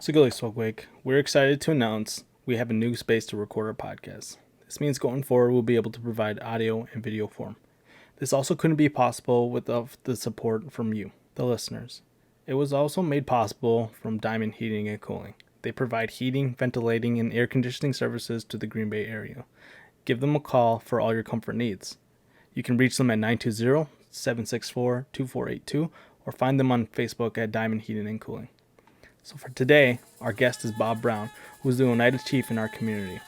Shekoli Swakwek, we're excited to announce we have a new space to record our podcast. This means going forward we'll be able to provide audio and video form. This also couldn't be possible without the support from you, the listeners. It was also made possible from Diamond Heating and Cooling. They provide heating, ventilating, and air conditioning services to the Green Bay area. Give them a call for all your comfort needs. You can reach them at 920-764-2482 or find them on Facebook at Diamond Heating and Cooling. So for today, our guest is Bob Brown, who is the Oneida chief in our community.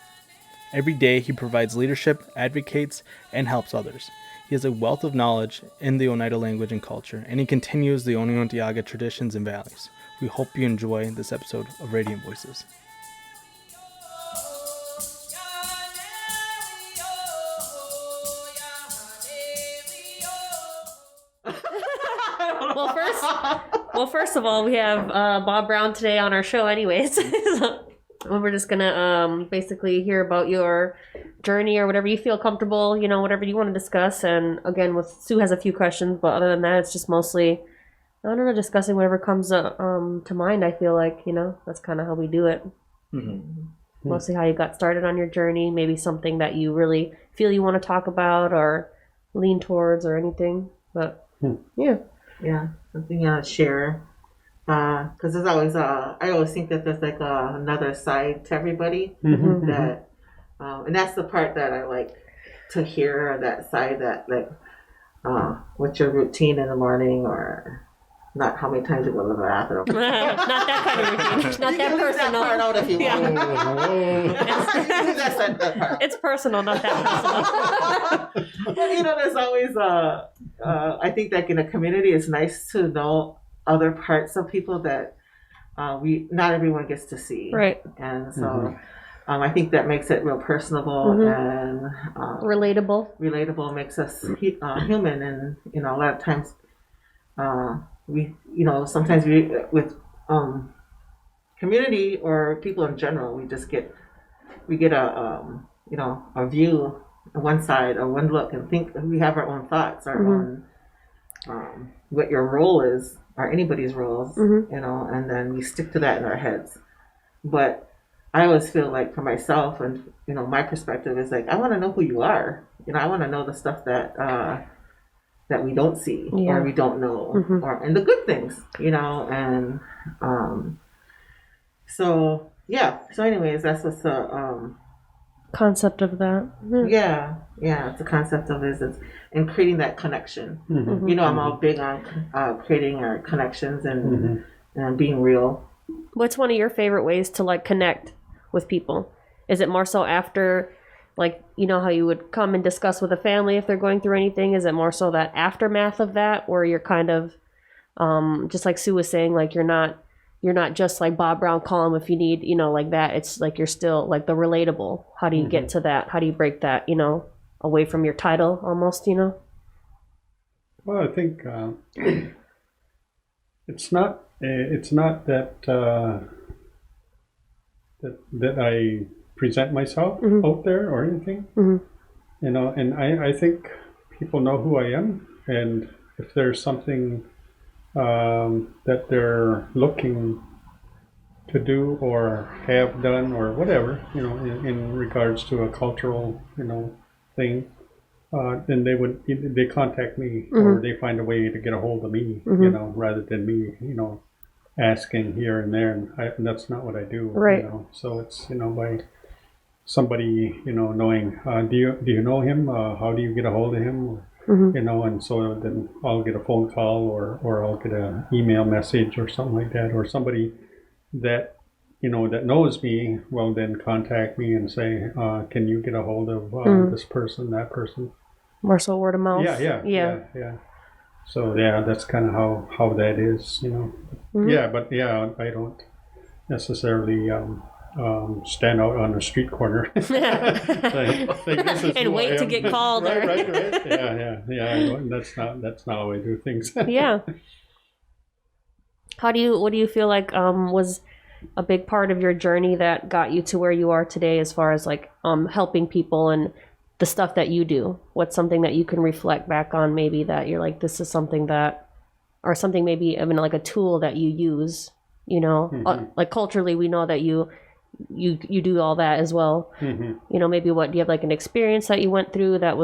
Every day he provides leadership, advocates, and helps others. He has a wealth of knowledge in the Oneida language and culture, and he continues the Onondaga traditions and values. We hope you enjoy this episode of Radiant Voices. First of all, we have Bob Brown today on our show anyways. So we're just going to basically hear about your journey or whatever you feel comfortable, whatever you want to discuss. And again, Sue has a few questions, but other than that, it's just mostly, I don't know, discussing whatever comes to mind. I feel like, that's kind of how we do it. Mm-hmm. Mostly how you got started on your journey, maybe something that you really feel you want to talk about or lean towards or anything. But yeah. Yeah, something to share. Because there's always, I always think that there's like another side to everybody. Mm-hmm. That, and that's the part that I like to hear, that side that like, what's your routine in the morning, or not how many times you go to the bathroom. Not that kind of routine. Not that personal. That part out if you want. Yeah. It's personal, not that personal. But there's always I think that in a community it's nice to know other parts of people that not everyone gets to see. Right. And so I think that makes it real personable and relatable. Relatable makes us human, and a lot of times we sometimes we with community or people in general, we get a view on one side or one look and think we have our own thoughts, our own what your role is or anybody's roles, and then we stick to that in our heads. But I always feel like for myself and my perspective is like, I want to know who you are. I want to know the stuff that we don't see or we don't know, and the good things, and so anyways, that's what's the concept of that. It's the concept of is and creating that connection. I'm all big on creating our connections and being real. What's one of your favorite ways to like connect with people? Is it more so after, like, how you would come and discuss with a family if they're going through anything? Is it more so that aftermath of that, where you're kind of just like Sue was saying, like you're not just like Bob Brown, call him if you need, like that. It's like you're still like the relatable. How do you get to that? How do you break that, away from your title almost, Well, I think it's not that that I present myself out there or anything, and I think people know who I am, and if there's something that they're looking to do or have done or whatever, in regards to a cultural, thing, then they contact me or they find a way to get a hold of me, rather than me, asking here and there, and that's not what I do. Right. So it's by somebody knowing, do you know him? How do you get a hold of him? And so then I'll get a phone call or I'll get an email message or something like that, or somebody that that knows me will then contact me and say, can you get a hold of this person, that person? More so word of mouth. Yeah. So that's kind of how that is, but I don't necessarily stand out on a street corner and wait to get called. Right. Yeah. That's not how I do things. Yeah. What do you feel like was a big part of your journey that got you to where you are today, as far as like helping people and the stuff that you do? What's something that you can reflect back on, maybe that you're like, this is something that, or something maybe even like a tool that you use You know, like culturally, we know that you do all that as well. You know, maybe do you have like an experience that you went through that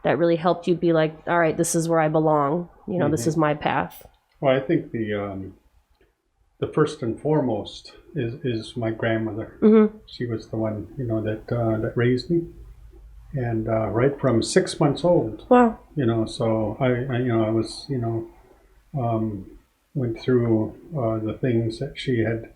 really helped you be like, all right, this is where I belong. You know, this is my path. Well, I think the first and foremost is my grandmother. She was the one, you know, that raised me, and right from 6 months old. Wow. You know, so I was, you know, went through the things that she had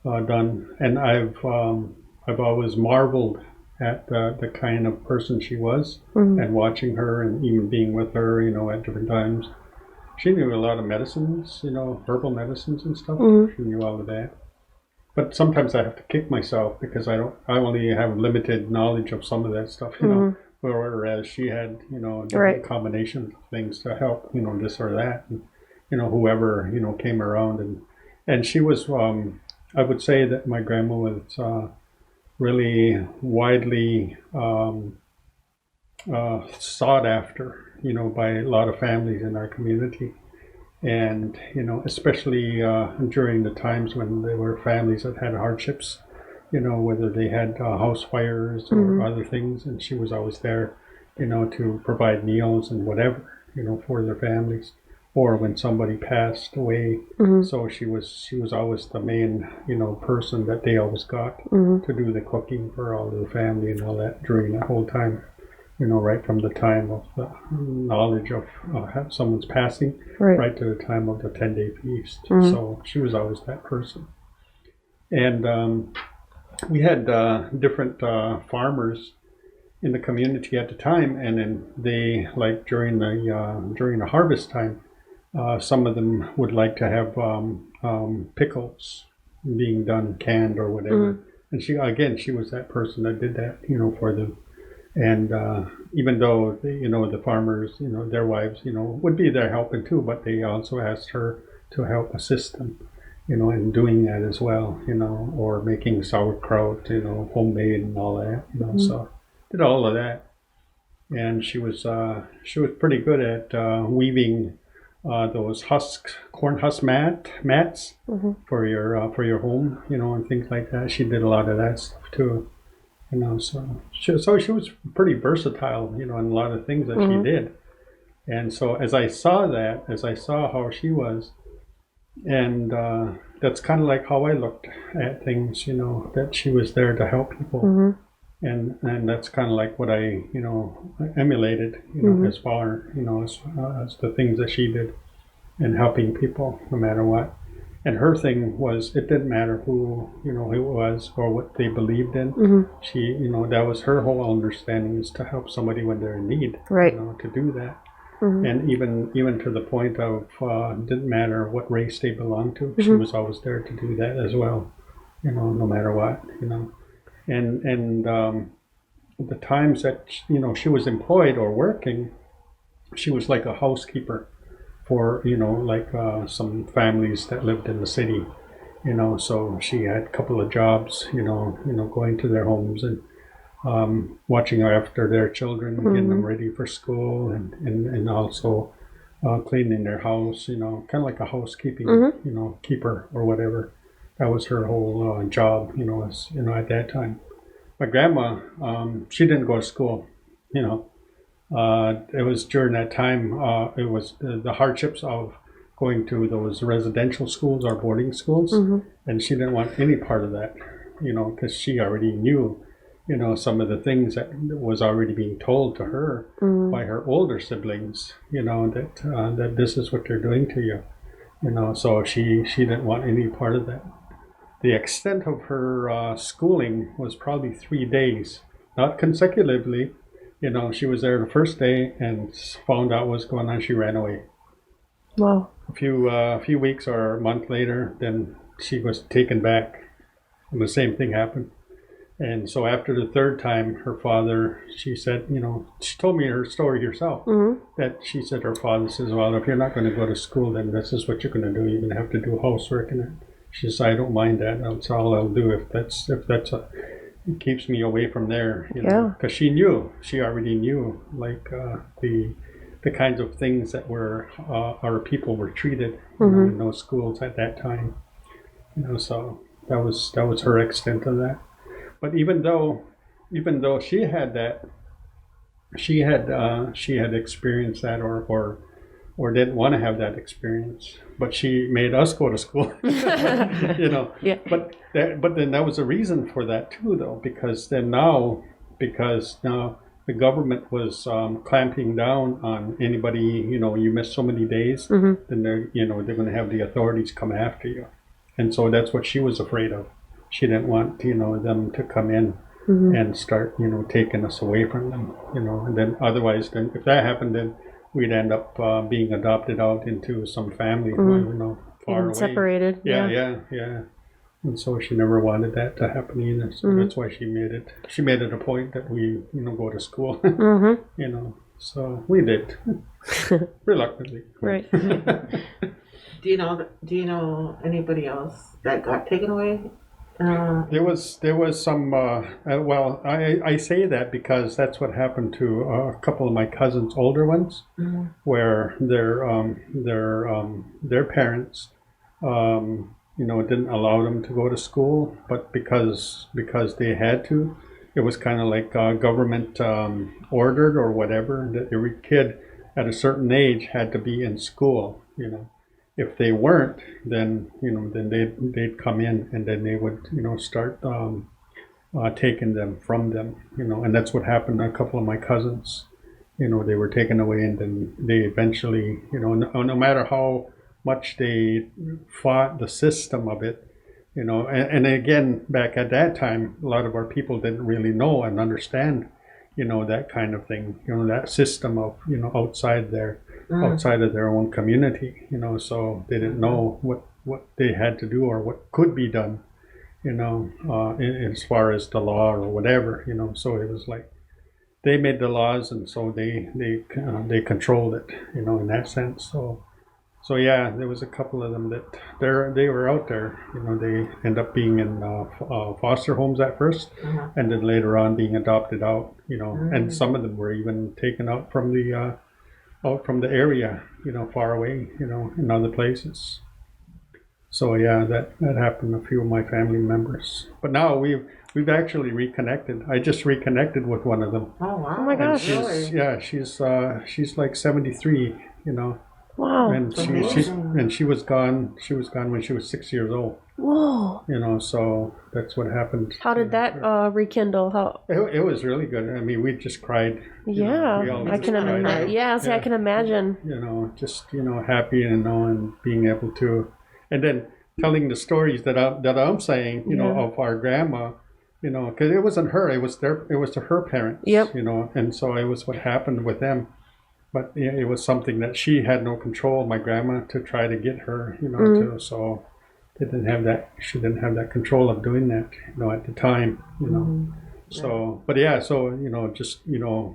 done, and I've always marveled at the kind of person she was, and watching her, and even being with her, you know, at different times. She knew a lot of medicines, you know, herbal medicines and stuff. She knew all of that. But sometimes I have to kick myself because I only have limited knowledge of some of that stuff, you know. Whereas she had, you know, different combinations of things to help, you know, this or that, and, you know, whoever, you know, came around, and she was, I would say that my grandma was really widely sought after, you know, by a lot of families in our community. And, you know, especially during the times when there were families that had hardships, you know, whether they had house fires or other things, and she was always there, you know, to provide meals and whatever, you know, for their families. Or when somebody passed away, so she was always the main, you know, person that they always got to do the cooking for all of the family and all that during that whole time. You know, right from the time of the knowledge of someone's passing, right to the time of the 10-day feast. So she was always that person. And we had different farmers in the community at the time, and then they, like during the harvest time, some of them would like to have pickles being done, canned or whatever. And she was that person that did that, you know, for them. And even though, you know, the farmers, you know, their wives, you know, would be there helping too, but they also asked her to help assist them, you know, in doing that as well, you know, or making sauerkraut, you know, homemade and all that, you know, so did all of that. And she was pretty good at weaving those corn husk mats for your home, you know, and things like that. She did a lot of that stuff too. You know, so she was pretty versatile, you know, in a lot of things that she did. And so as I saw how she was, and that's kind of like how I looked at things, you know, that she was there to help people. And that's kind of like what I, you know, emulated, you know, as far, you know, as the things that she did and helping people no matter what. And her thing was, it didn't matter who, you know, it was or what they believed in. She, you know, that was her whole understanding, is to help somebody when they're in need, you know, to do that. And even to the point of, didn't matter what race they belonged to, she was always there to do that as well, you know, no matter what, you know. And the times that, you know, she was employed or working, she was like a housekeeper for, you know, like some families that lived in the city, you know, so she had a couple of jobs, you know, going to their homes and watching after their children, getting them ready for school, and also cleaning their house, you know, kind of like a housekeeping, you know, keeper or whatever. That was her whole job, you know, as, you know, at that time. My grandma, she didn't go to school, you know. It was during that time, it was the hardships of going to those residential schools or boarding schools, and she didn't want any part of that, you know, because she already knew, you know, some of the things that was already being told to her by her older siblings, you know, that this is what they're doing to you, you know, so she didn't want any part of that. The extent of her schooling was probably 3 days, not consecutively. You know, she was there the first day and found out what's going on. She ran away. Wow. A few weeks or a month later, then she was taken back, and the same thing happened. And so after the third time, her father, she said, you know, she told me her story herself, that she said her father says, well, if you're not going to go to school, then this is what you're going to do. You're going to have to do housework. And she said, I don't mind that. That's all I'll do if it keeps me away from there, you know, because she already knew, like the kinds of things that were our people were treated, you know, in those schools at that time. So that was her extent of that. But even though she had that, she had experienced that, or didn't want to have that experience, but she made us go to school. Yeah. But then that was a reason for that too, though, because now the government was clamping down on anybody. You miss so many days, then they're going to have the authorities come after you, and so that's what she was afraid of. She didn't want them to come in and start taking us away from them. And then otherwise, then if that happened, then we'd end up being adopted out into some family, far away. Separated. Yeah. And so she never wanted that to happen either. So that's why she made it a point that we, go to school. So we did reluctantly. Right. Do you know anybody else that got taken away? There was some. Well, I say that because that's what happened to a couple of my cousins, older ones, where their parents, didn't allow them to go to school, but because they had to, it was kind of like government ordered or whatever, that every kid at a certain age had to be in school. If they weren't, then they'd come in, and then they would start taking them from them, and that's what happened to a couple of my cousins. They were taken away, and then they eventually, no matter how much they fought the system of it, and again, back at that time, a lot of our people didn't really know and understand, that kind of thing, that system of, outside of their own community, so they didn't know what they had to do or what could be done, as far as the law or whatever, so it was like they made the laws, and so they controlled it, in that sense. So yeah, there was a couple of them that they were out there, they end up being in foster homes at first, and then later on being adopted out, and some of them were even taken out from the area, far away, in other places. So yeah, that happened to a few of my family members. But now we've actually reconnected. I just reconnected with one of them. Oh wow! Oh my gosh! She's like 73, Wow. And she was gone. She was gone when she was 6 years old. Whoa. So that's what happened. How did that rekindle? How? It was really good. I mean, we just cried. Yeah, I can imagine. Yeah, I can imagine. Just happy and being able to, and then telling the stories that I'm saying, of our grandma, because it wasn't her. It was to her parents. Yep. And so it was what happened with them. But it was something that she had no control, my grandma, to try to get her, to, so they didn't have that. She didn't have that control of doing that, at the time, So, but yeah, so just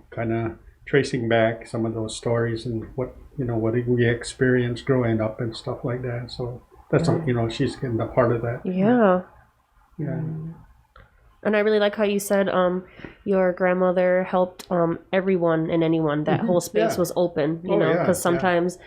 kind of tracing back some of those stories and what we experienced growing up and stuff like that. So that's she's getting a part of that. Yeah. Yeah. And I really like how you said your grandmother helped everyone and anyone. That whole space was open, because sometimes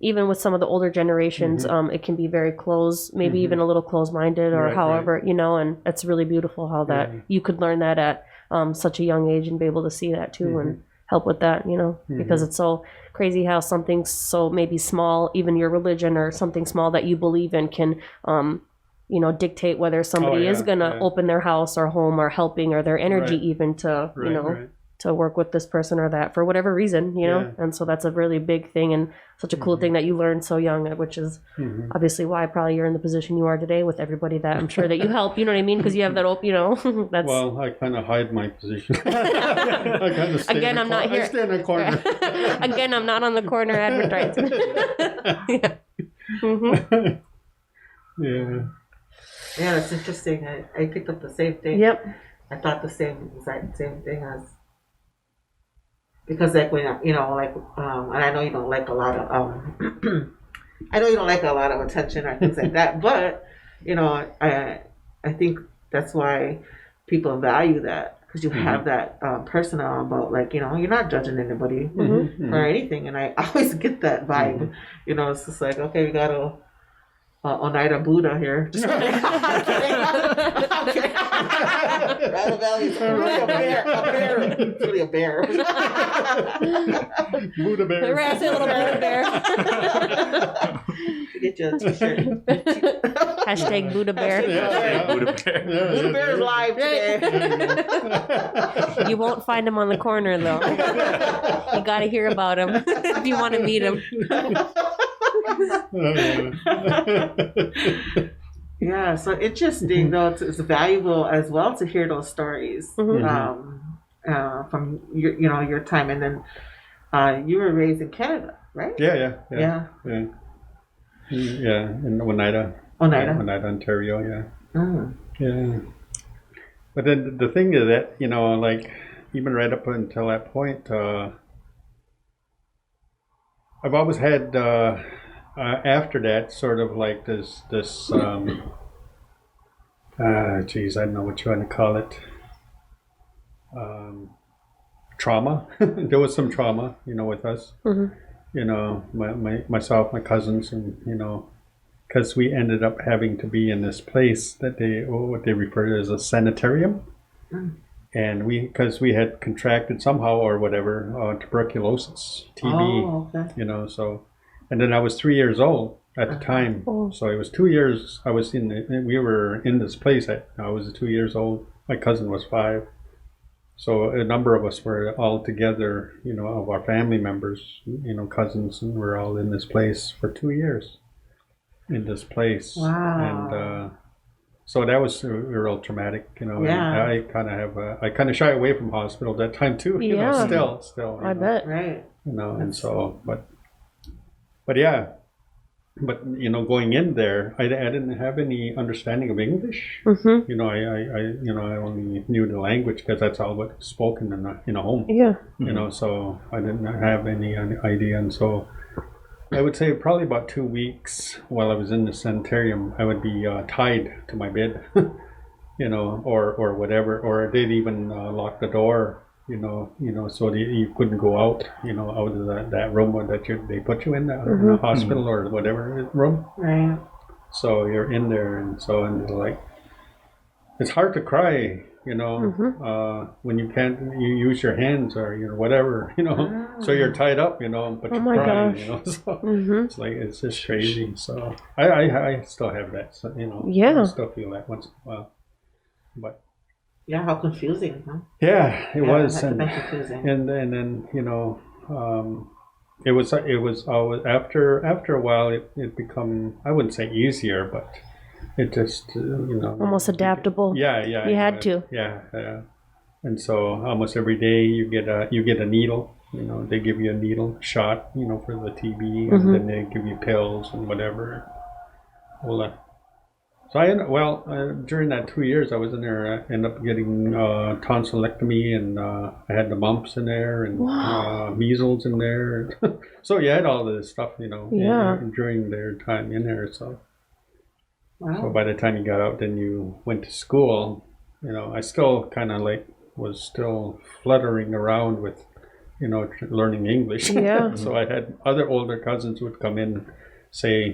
even with some of the older generations, it can be very closed, maybe even a little closed-minded or however, and it's really beautiful how that you could learn that at such a young age and be able to see that too and help with that, because it's so crazy how something so maybe small, even your religion or something small that you believe in can dictate whether somebody is going to open their house or home or helping or their energy even to, to work with this person or that for whatever reason, And so that's a really big thing and such a cool thing that you learned so young, which is obviously why probably you're in the position you are today with everybody that I'm sure that you help, you know what I mean? Because you have that, that's... Well, I kind of hide my position. I kind of Again, I'm not here. I stay in the corner. Again, I'm not on the corner advertising. Yeah. Yeah, it's interesting. I picked up the same thing. Yep. I thought the exact same thing as, because like when and I know you don't like a lot of I know you don't like a lot of attention or things like that, but I think that's why people value that, because you have that personal about you're not judging anybody or anything, and I always get that vibe. It's just like, okay, we gotta Oneida Buddha here. Just kidding. I'm kidding. I'm kidding. Rather Valley is really a bear. A bear. It's really a bear. Buddha bear. Right, I say a little Buddha bear. Get you a t-shirt. Hashtag Buddha bear. Buddha bear. Buddha Bear is live today. You won't find him on the corner though. You got to hear about him if you want to meet him. Yeah, so interesting though. It's valuable as well to hear those stories from your time, and then you were raised in Canada, right? Yeah. In Oneida, Ontario. Yeah. Mm. Yeah. But then the thing is that, like, even right up until that point, I've always had, after that, sort of like this I don't know what you want to call it, trauma. There was some trauma, with us, myself, my cousins, and, because we ended up having to be in this place that what they refer to as a sanitarium. And because we had contracted somehow or whatever, tuberculosis, TB, so, and then I was 3 years old at the time. So it was 2 years, we were in this place. I was 2 years old. My cousin was 5. So a number of us were all together, of our family members, cousins, and we're all in this place for 2 years. In this place. Wow. And so that was real traumatic, Yeah. I kind of shy away from hospital that time too, still. I bet. Right. And so, but yeah, going in there, I didn't have any understanding of English. Mm-hmm. I only knew the language because that's all what was spoken in a home. Yeah. So I didn't have any idea, and so I would say probably about 2 weeks while I was in the sanitarium, I would be tied to my bed, or whatever, or they'd even lock the door, so you couldn't go out, out of that room that they put you in the hospital or whatever room. Right. So you're in there, and like, it's hard to cry, when you can't use your hands or whatever, so you're tied up, but you're crying, so it's like, it's just crazy. So I still have that, so, I still feel that once in a while, but yeah, how confusing, huh? Yeah, it was, and confusing. And then it was always after a while it become, I wouldn't say easier, but it just almost adaptable. Yeah. You had to. Yeah. And so almost every day you get a needle. They give you a needle shot, for the TB, and then they give you pills and whatever. Well, during that 2 years I was in there, I ended up getting tonsillectomy, and I had the mumps in there, and measles in there. So you had all this stuff, during their time in there. So. Wow. So by the time you got out, then you went to school. I still kind of was still fluttering around with, learning English. Yeah. So I had other older cousins would come in, say,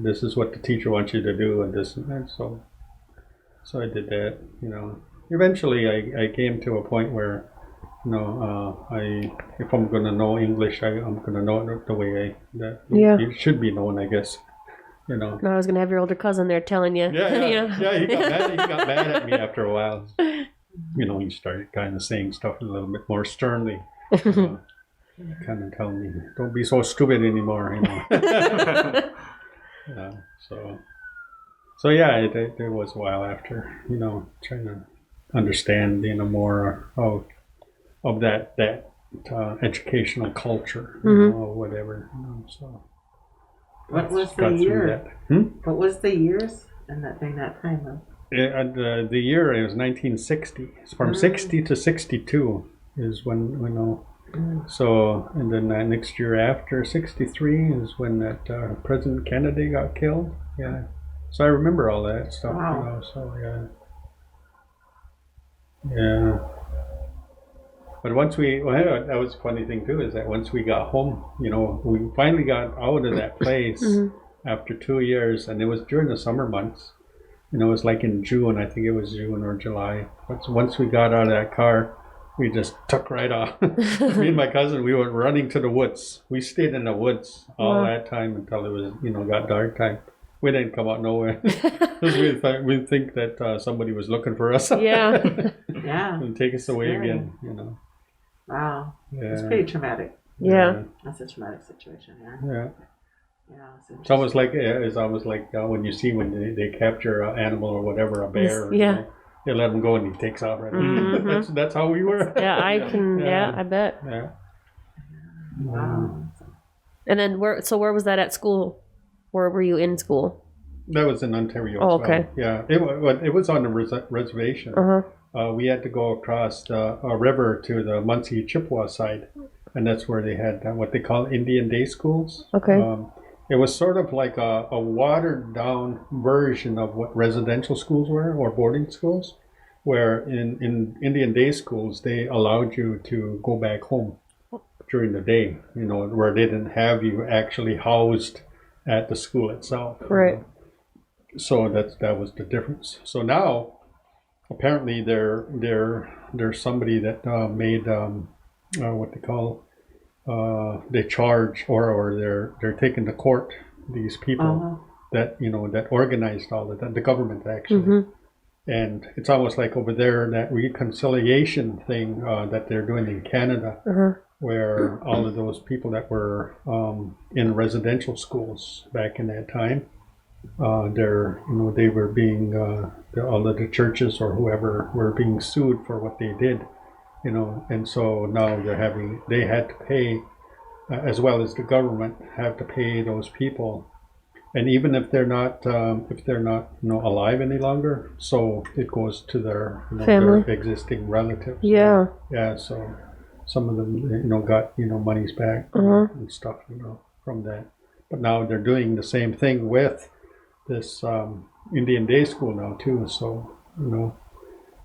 this is what the teacher wants you to do, and this and that. So I did that. Eventually I came to a point where, if I'm going to know English, I'm going to know it the way it should be known, I guess. I was gonna have your older cousin there telling you. Yeah. He got mad at me after a while. He started kind of saying stuff a little bit more sternly. Kind of telling me, "Don't be so stupid anymore." So yeah, it was a while after, trying to understand, more of that educational culture, or whatever. So. What was the year? What was the years in that time? Huh? The year, it was 1960. It's from 60 to 62 is when So, and then next year after 63 is when that President Kennedy got killed. Yeah. So I remember all that stuff. Wow. So yeah. But once that was a funny thing too, is that once we got home, we finally got out of that place after 2 years, and it was during the summer months. It was like in June, I think it was June or July. But once we got out of that car, we just took right off. Me and my cousin, we went running to the woods. We stayed in the woods all that time until it was, got dark time. We didn't come out nowhere. Because we think that somebody was looking for us. Yeah. Yeah. And take us away Scary. again, Wow. Yeah. It's pretty traumatic. Yeah. That's a traumatic situation. Yeah. Yeah. Yeah. It's almost like when you see when they capture an animal or whatever, a bear. Yeah. They let him go and he takes off right away. Mhm. That's how we were. Yeah, I can. Yeah, I bet. Yeah. Wow. And then where was that at school? Where were you in school? That was in Ontario. Oh, as well. okay. Yeah, it was on the reservation. We had to go across a river to the Muncie Chippewa side, and that's where they had what they call Indian day schools. Okay. It was sort of like a watered down version of what residential schools were or boarding schools, where in Indian day schools they allowed you to go back home during the day, where they didn't have you actually housed at the school itself. Right. So that was the difference. So now, apparently, there's somebody that made what they call they charge or they're taken to court these people that that organized all of that, the government actually. And it's almost like over there that reconciliation thing that they're doing in Canada, where all of those people that were in residential schools back in that time, they were being all of the churches or whoever were being sued for what they did, and so now they had to pay, as well as the government have to pay those people, and even if they're not alive any longer, so it goes to their family, their existing relatives. Yeah. Yeah. So some of them got monies back and stuff from that, but now they're doing the same thing with this Indian day school now too. So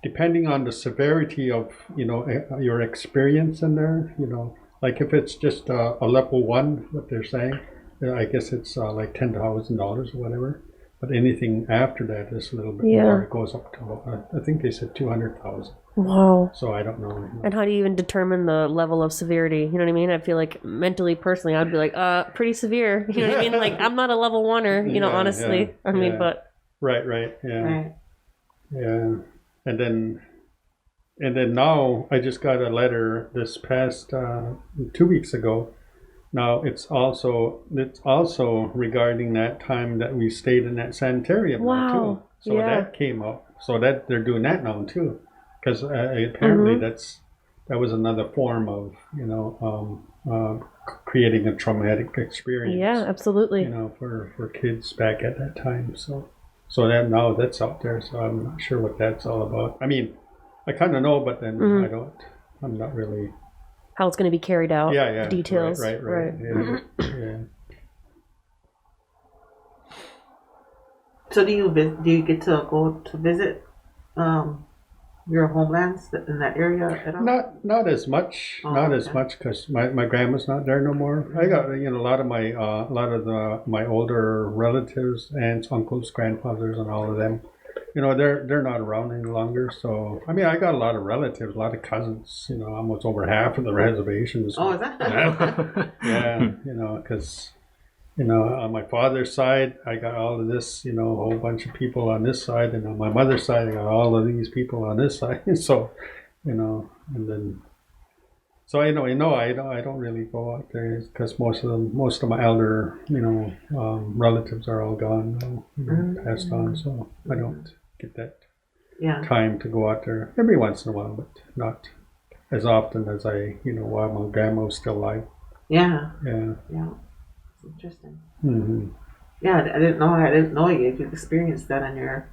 depending on the severity of your experience in there, like if it's just a level 1, what they're saying, I guess it's like $10,000 or whatever. But anything after that is a little bit more. It goes up to I think they said 200,000. Wow. So I don't know. And how do you even determine the level of severity? You know what I mean? I feel like mentally, personally, I'd be like, pretty severe. You know what I mean? Like, I'm not a level 1er, honestly. Yeah, I mean, but. Right. Yeah. Right. Yeah. And then now I just got a letter this past 2 weeks ago. Now it's also regarding that time that we stayed in that sanitarium now too. So that came up. So that they're doing that now too, because apparently that was another form of creating a traumatic experience. Yeah, absolutely. For kids back at that time. So that now that's out there. So I'm not sure what that's all about. I mean, I kind of know, but then I'm not really. How it's going to be carried out. Yeah. The details. Right. Yeah. So do you get to go to visit your homelands in that area at all? Not as much. As much because my grandma's not there no more. I got a lot of my older relatives, aunts, uncles, grandfathers, and all of them. They're not around any longer. So I mean, I got a lot of relatives, a lot of cousins. Almost over half of the reservations. Oh, is that? Yeah. Because on my father's side, I got all of this. A whole bunch of people on this side, and on my mother's side, I got all of these people on this side. So, and then. So I don't really go out there because most of my elder relatives are all gone now, passed on. So I don't get that time to go out there every once in a while, but not as often as while my grandma was still alive. Yeah. Yeah. It's interesting. Mm-hmm. Yeah, I didn't know you experienced that in your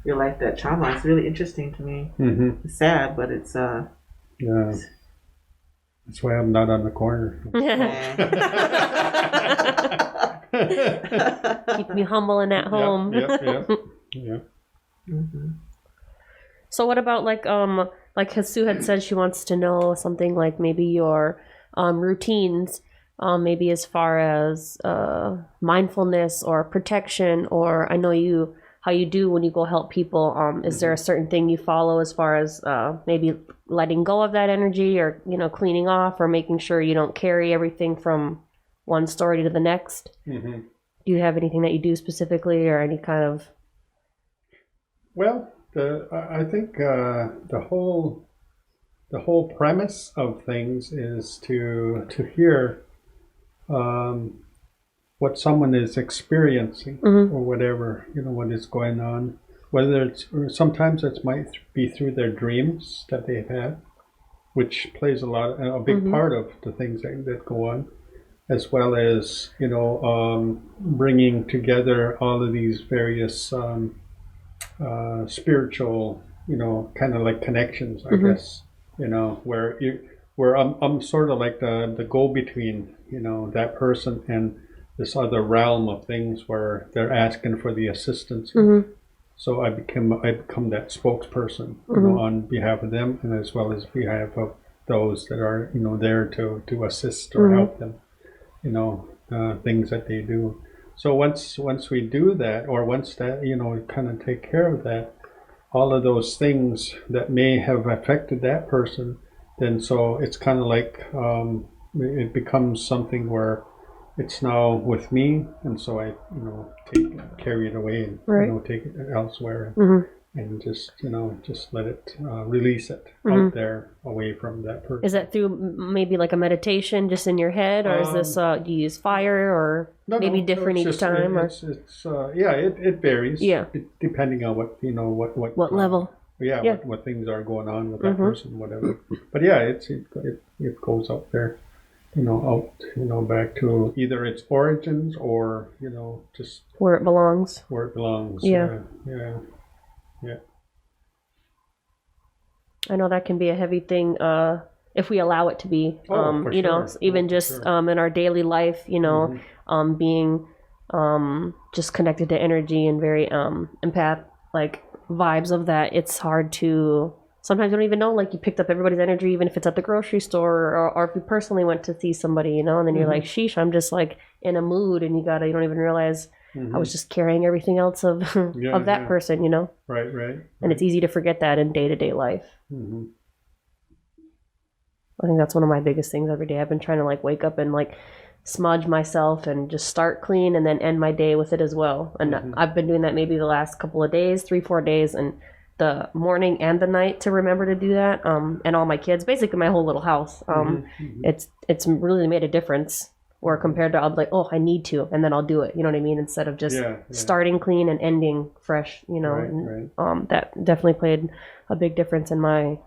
life, that trauma. It's really interesting to me. Mm-hmm. It's sad, but it's yeah. That's why I'm not on the corner. Keep me humble and at home. Yeah. Mm-hmm. So what about like Hasu had said she wants to know something like maybe your routines maybe as far as mindfulness or protection, or I know how you do when you go help people. Is there a certain thing you follow as far as maybe letting go of that energy, or cleaning off, or making sure you don't carry everything from one story to the next? Mm-hmm. Do you have anything that you do specifically, or any kind of? Well, I think the whole premise of things is to hear what someone is experiencing, or whatever, what is going on. Whether or sometimes it might be through their dreams that they've had, which plays a big part of the things that go on, as well as bringing together all of these various spiritual, kind of like connections, I guess, where I'm sort of like the go-between, that person and this other realm of things where they're asking for the assistance. So I become that spokesperson, on behalf of them, and as well as behalf of those that are, there to assist or help them, things that they do. So once we do that, or once that, kind of take care of that, all of those things that may have affected that person, then so it's kind of like it becomes something where it's now with me, and so I, carry it away and take it elsewhere, and just let it release it out there away from that person. Is that through maybe like a meditation just in your head, or is this do you use fire, or maybe different each time? It's it varies. Yeah, depending on what level. Yeah. What things are going on with that person, whatever. But yeah, it goes out there. Back to either its origins or, just where it belongs. Yeah. I know that can be a heavy thing if we allow it to be. For sure. Even just in our daily life, being just connected to energy and very empath like vibes of that. It's hard to. Sometimes you don't even know, like you picked up everybody's energy, even if it's at the grocery store, or if you personally went to see somebody, and then you're like, sheesh, I'm just like in a mood, and you don't even realize I was just carrying everything else of that person, Right. And it's easy to forget that in day-to-day life. I think that's one of my biggest things every day. I've been trying to like wake up and like smudge myself and just start clean and then end my day with it as well. And I've been doing that maybe the last couple of days, 3-4 days, and the morning and the night to remember to do that, and all my kids, basically my whole little house. It's really made a difference, or compared to I'll be like, oh, I need to, and then I'll do it, you know what I mean, instead of just starting clean and ending fresh, Right. That definitely played a big difference in my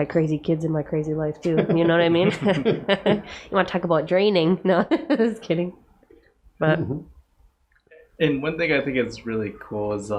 crazy kids in my crazy life too, you know what I mean. You want to talk about draining? No, just kidding. But and one thing I think is really cool is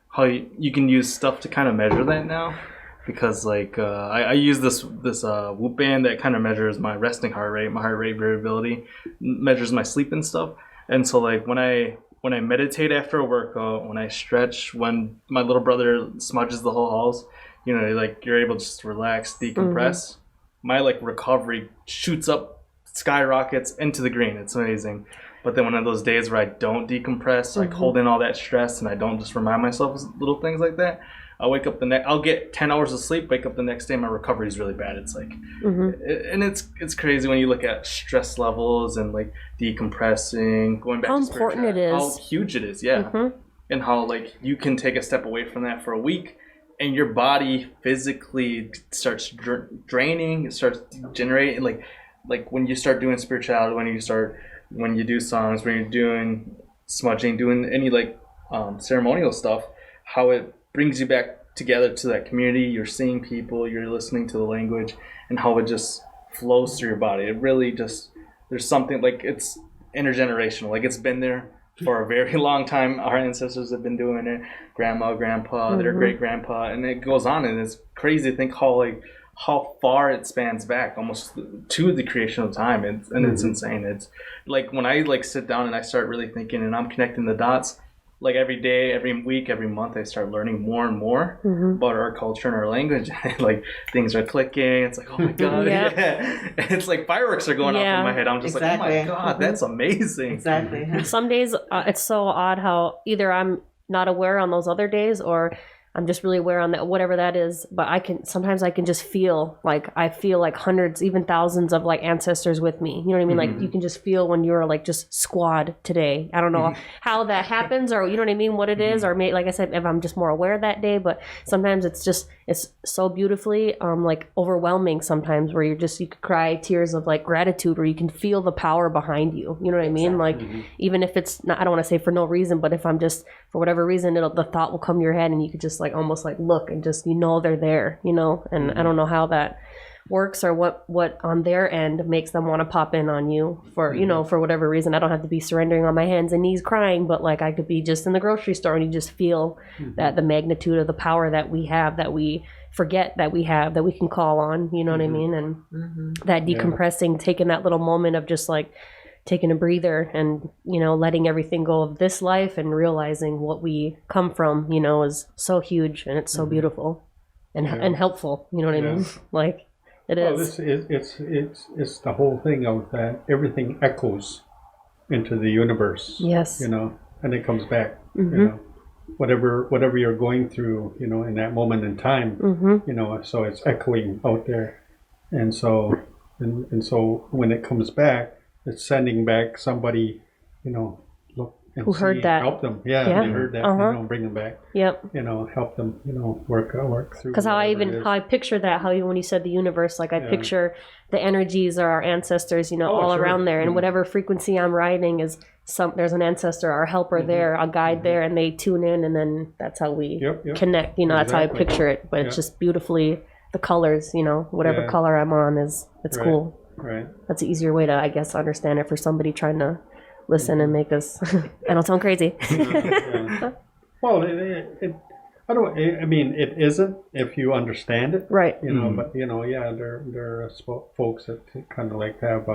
how you can use stuff to kind of measure that now, because like I use this Whoop band that kind of measures my resting heart rate, my heart rate variability, measures my sleep and stuff. And so like when I meditate after a workout, when I stretch, when my little brother smudges the whole house, like you're able to just relax, decompress. My like recovery shoots up, skyrockets into the green. It's amazing. But then one of those days where I don't decompress, like hold in all that stress, and I don't just remind myself of little things like that, I'll wake up I'll get 10 hours of sleep, wake up the next day, my recovery is really bad. It's like, and it's crazy when you look at stress levels and like decompressing, going back how to important it is, how huge it is, and how like you can take a step away from that for a week, and your body physically starts draining, it starts degenerating, like when you start doing spirituality, when you do songs, when you're doing smudging, doing any like ceremonial stuff, how it brings you back together to that community. You're seeing people, you're listening to the language, and how it just flows through your body. It really just, there's something like it's intergenerational. Like it's been there for a very long time. Our ancestors have been doing it, grandma, grandpa, their great grandpa, and it goes on. And it's crazy to think how far it spans back, almost to the creation of time. It's insane. It's like when I like sit down and I start really thinking and I'm connecting the dots, like every day, every week, every month, I start learning more and more about our culture and our language. Like things are clicking. It's like, oh my god, yeah. It's like fireworks are going off in my head. I'm just like, oh my god, that's amazing. Exactly. Some days it's so odd how either I'm not aware on those other days, or I'm just really aware on that, whatever that is. But sometimes I can just feel like hundreds, even thousands of like ancestors with me. You know what I mean? Like you can just feel when you're like just squad today. I don't know how that happens, or you know what I mean, what it is, or like I said, if I'm just more aware that day. But sometimes it's so beautifully like overwhelming sometimes, where you could cry tears of like gratitude, or you can feel the power behind you. You know what I mean? Like even if it's not, I don't want to say for no reason, but if I'm just for whatever reason, the thought will come to your head, and you could just like almost like look and just they're there, and I don't know how that works, or what on their end makes them want to pop in on you for for whatever reason. I don't have to be surrendering on my hands and knees crying, but like I could be just in the grocery store and you just feel that the magnitude of the power that we have, that we forget that we have, that we can call on, you know what I mean? And that decompressing, taking that little moment of just like taking a breather and letting everything go of this life and realizing what we come from is so huge, and it's so beautiful and helpful, you know what I mean? Like it is. It's the whole thing of that everything echoes into the universe. Yes. And it comes back. Whatever you're going through, in that moment in time, so it's echoing out there, and so when it comes back, it's sending back somebody, look and who heard that, help them, they heard that, bring them back, help them, work through. Because how I picture that, when you said the universe, like I picture the energies are our ancestors, all around there, and whatever frequency I'm riding is there's an ancestor, our helper there, a guide there, and they tune in, and then that's how we connect. That's how I picture it. But it's just beautifully the colors, whatever color I'm on it's cool. Right. That's an easier way to, I guess, understand it for somebody trying to listen and make us. I don't sound crazy. Well, it isn't if you understand it, right? But there are folks that kind of like have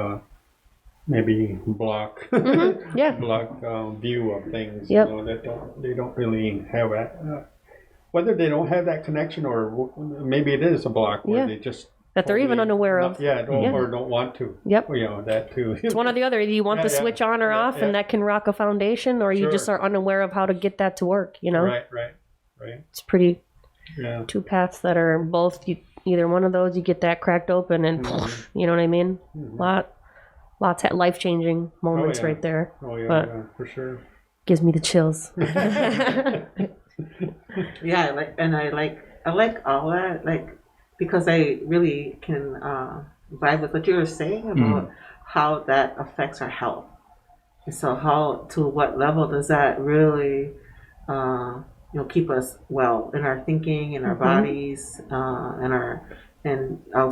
maybe block view of things. Yep. That they don't really have that. Whether they don't have that connection, or maybe it is a block where they just. That they're even unaware of. Or don't want to. Yep. That too. It's one or the other. Either you want the switch on or off, and that can rock a foundation, or you just are unaware of how to get that to work, Right. It's pretty two paths that are both, either one of those, you get that cracked open and, you know what I mean? Lots of life-changing moments right there. Oh, yeah, but for sure. Gives me the chills. I like all that, because I really can vibe with what you were saying about how that affects our health. And so to what level does that really, keep us well in our thinking, in our bodies,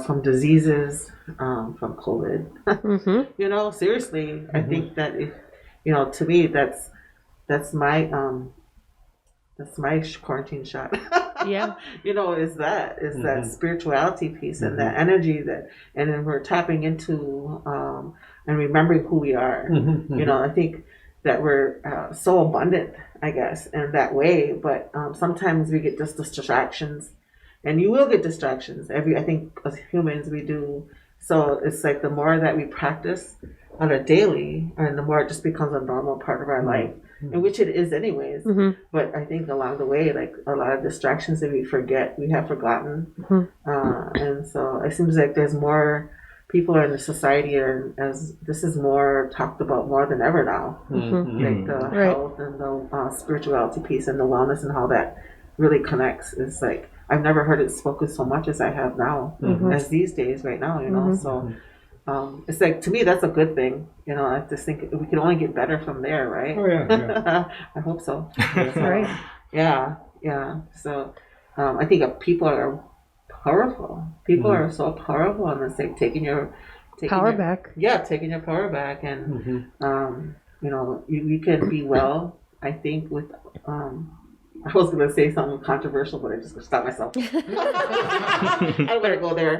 from diseases, from COVID. Seriously, I think that to me, that's my quarantine shot. Yeah. Is that spirituality piece and that energy and then we're tapping into and remembering who we are. I think that we're so abundant, I guess, in that way, but sometimes we get just distractions, and you will get distractions. I think as humans we do. So it's like the more that we practice on a daily, and the more it just becomes a normal part of our life. In which it is anyways. But I think along the way, like a lot of distractions that we have forgotten. And so it seems like there's more people in the society, as this is more talked about more than ever now. Like the health and the spirituality piece and the wellness and how that really connects. It's like, I've never heard it spoken so much as I have now, as these days right now, so. It's like, to me, that's a good thing. I just think we can only get better from there, right? Oh, yeah. I hope so. Right. Yeah. So I think people are powerful. People are so powerful, and it's like taking your power back. Yeah, taking your power back. And, you can be well, I think, with I was going to say something controversial, but I just stopped myself. I better go there.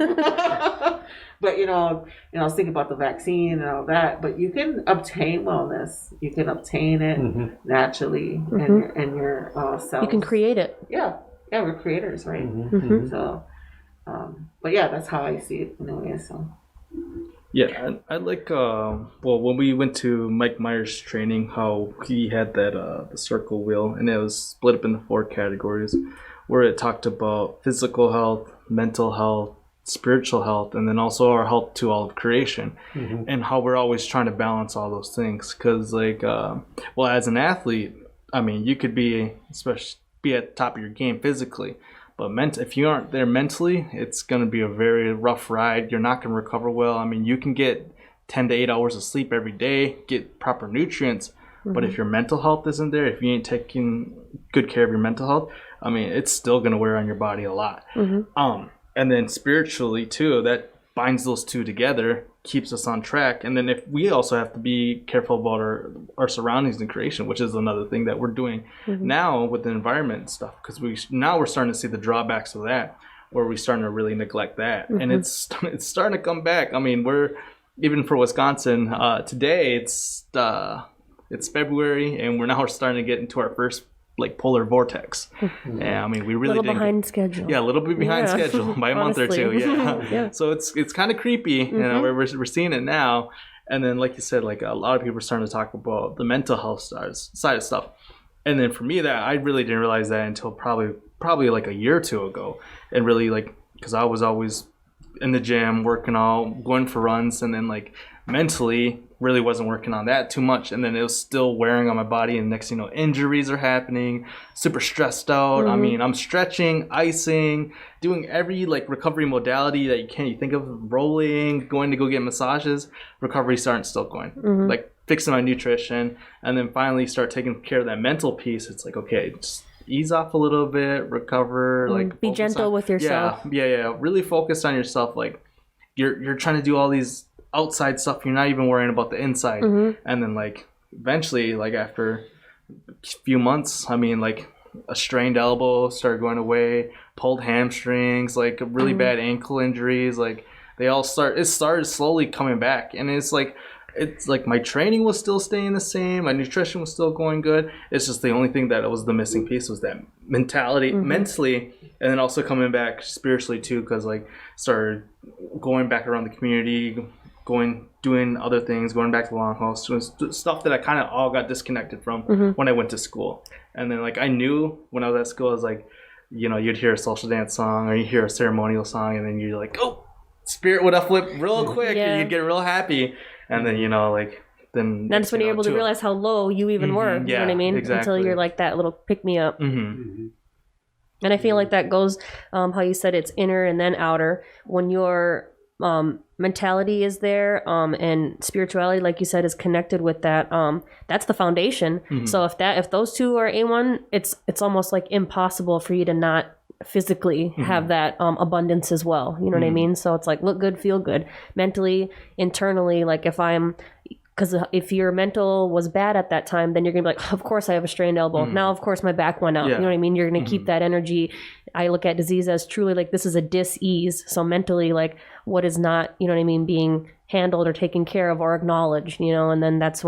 But I was thinking about the vaccine and all that. But you can obtain wellness. You can obtain it naturally, and your cells. You can create it. Yeah, we're creators, right? So, but yeah, that's how I see it anyway. So. Yeah, I like, when we went to Mike Myers' training, how he had that, the circle wheel, and it was split up into 4 categories, where it talked about physical health, mental health, spiritual health, and then also our health to all of creation, and how we're always trying to balance all those things. Because, as an athlete, I mean, you could be at the top of your game physically, but if you aren't there mentally, it's going to be a very rough ride. You're not going to recover well. I mean, you can get 10 to 8 hours of sleep every day, get proper nutrients, but if your mental health isn't there, if you ain't taking good care of your mental health, I mean, it's still going to wear on your body a lot. And then spiritually, too, that binds those two together, keeps us on track. And then if we also have to be careful about our surroundings and creation, which is another thing that we're doing now with the environment and stuff, because we're starting to see the drawbacks of that, where we're starting to really neglect that. And it's starting to come back. I mean, we're, even for Wisconsin, today it's February, and we're starting to get into our first polar vortex. And I mean, we really didn't behind schedule. Yeah, a little bit behind schedule by a month or two. Yeah. So it's kind of creepy. We're seeing it now. And then, like you said, a lot of people are starting to talk about the mental health side of stuff. And then for me, that I really didn't realize that until probably a year or two ago. And really because I was always in the gym, working out, going for runs, and then mentally really wasn't working on that too much, and then it was still wearing on my body, and next thing you know, injuries are happening, super stressed out. I mean, I'm stretching, icing, doing every recovery modality that you think of, rolling, going to go get massages. Recoveries aren't still going, fixing my nutrition, and then finally start taking care of that mental piece. It's okay, just ease off a little bit, recover, be gentle with yourself. Yeah, really focus on yourself. You're trying to do all these outside stuff, you're not even worrying about the inside. And then eventually, after a few months, I mean, a strained elbow started going away, pulled hamstrings, really bad ankle injuries, it started slowly coming back. And it's my training was still staying the same, my nutrition was still going good. It's just the only thing that was the missing piece was that mentality, mentally, and then also coming back spiritually too, because started going back around the community, doing other things, going back to the longhouse, doing stuff that I kind of all got disconnected from when I went to school. And then I knew when I was at school, I was you'd hear a social dance song or you hear a ceremonial song, and then you're oh, spirit would flip real quick, and you'd get real happy. And then then that's when you're able to realize how low you even were. You know what I mean? Exactly. Until you're that little pick me up. And I feel that goes how you said it's inner and then outer. When your mentality is there, and spirituality, like you said, is connected with that. That's the foundation. So if those two are A1, it's almost impossible for you to not physically have that abundance as well. You know what I mean? So it's look good, feel good, mentally, internally. Because if your mental was bad at that time, then you're going to be of course I have a strained elbow. Now, of course, my back went out. You know what I mean? You're going to keep that energy. I look at disease as truly this is a dis-ease. So mentally, what is not, you know what I mean, being handled or taken care of or acknowledged, and then that's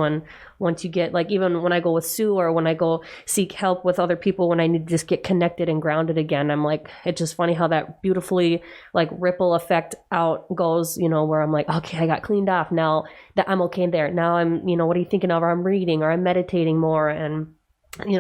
once you get, even when I go with Sue or when I go seek help with other people, when I need to just get connected and grounded again, I'm it's just funny how that beautifully ripple effect out goes, where I'm okay, I got cleaned off. Now that I'm okay there. Now I'm, what are you thinking of? Or I'm reading or I'm meditating more and,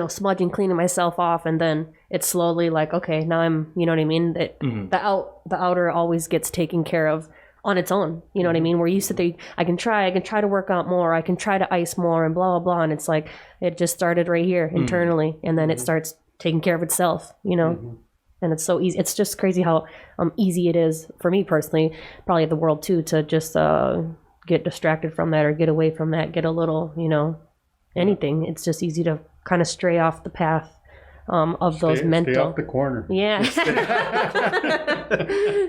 smudging, cleaning myself off. And then it's slowly okay, now I'm, you know what I mean? The outer always gets taken care of on its own, you know what I mean? Where you sit there, I can try to work out more, I can try to ice more and blah, blah, blah. And it's it just started right here internally. And then it starts taking care of itself, And it's so easy. It's just crazy how easy it is for me personally, probably the world too, to just get distracted from that or get away from that, get a little, anything. It's just easy to kind of stray off the path of those mental. Stay off the corner. Yeah.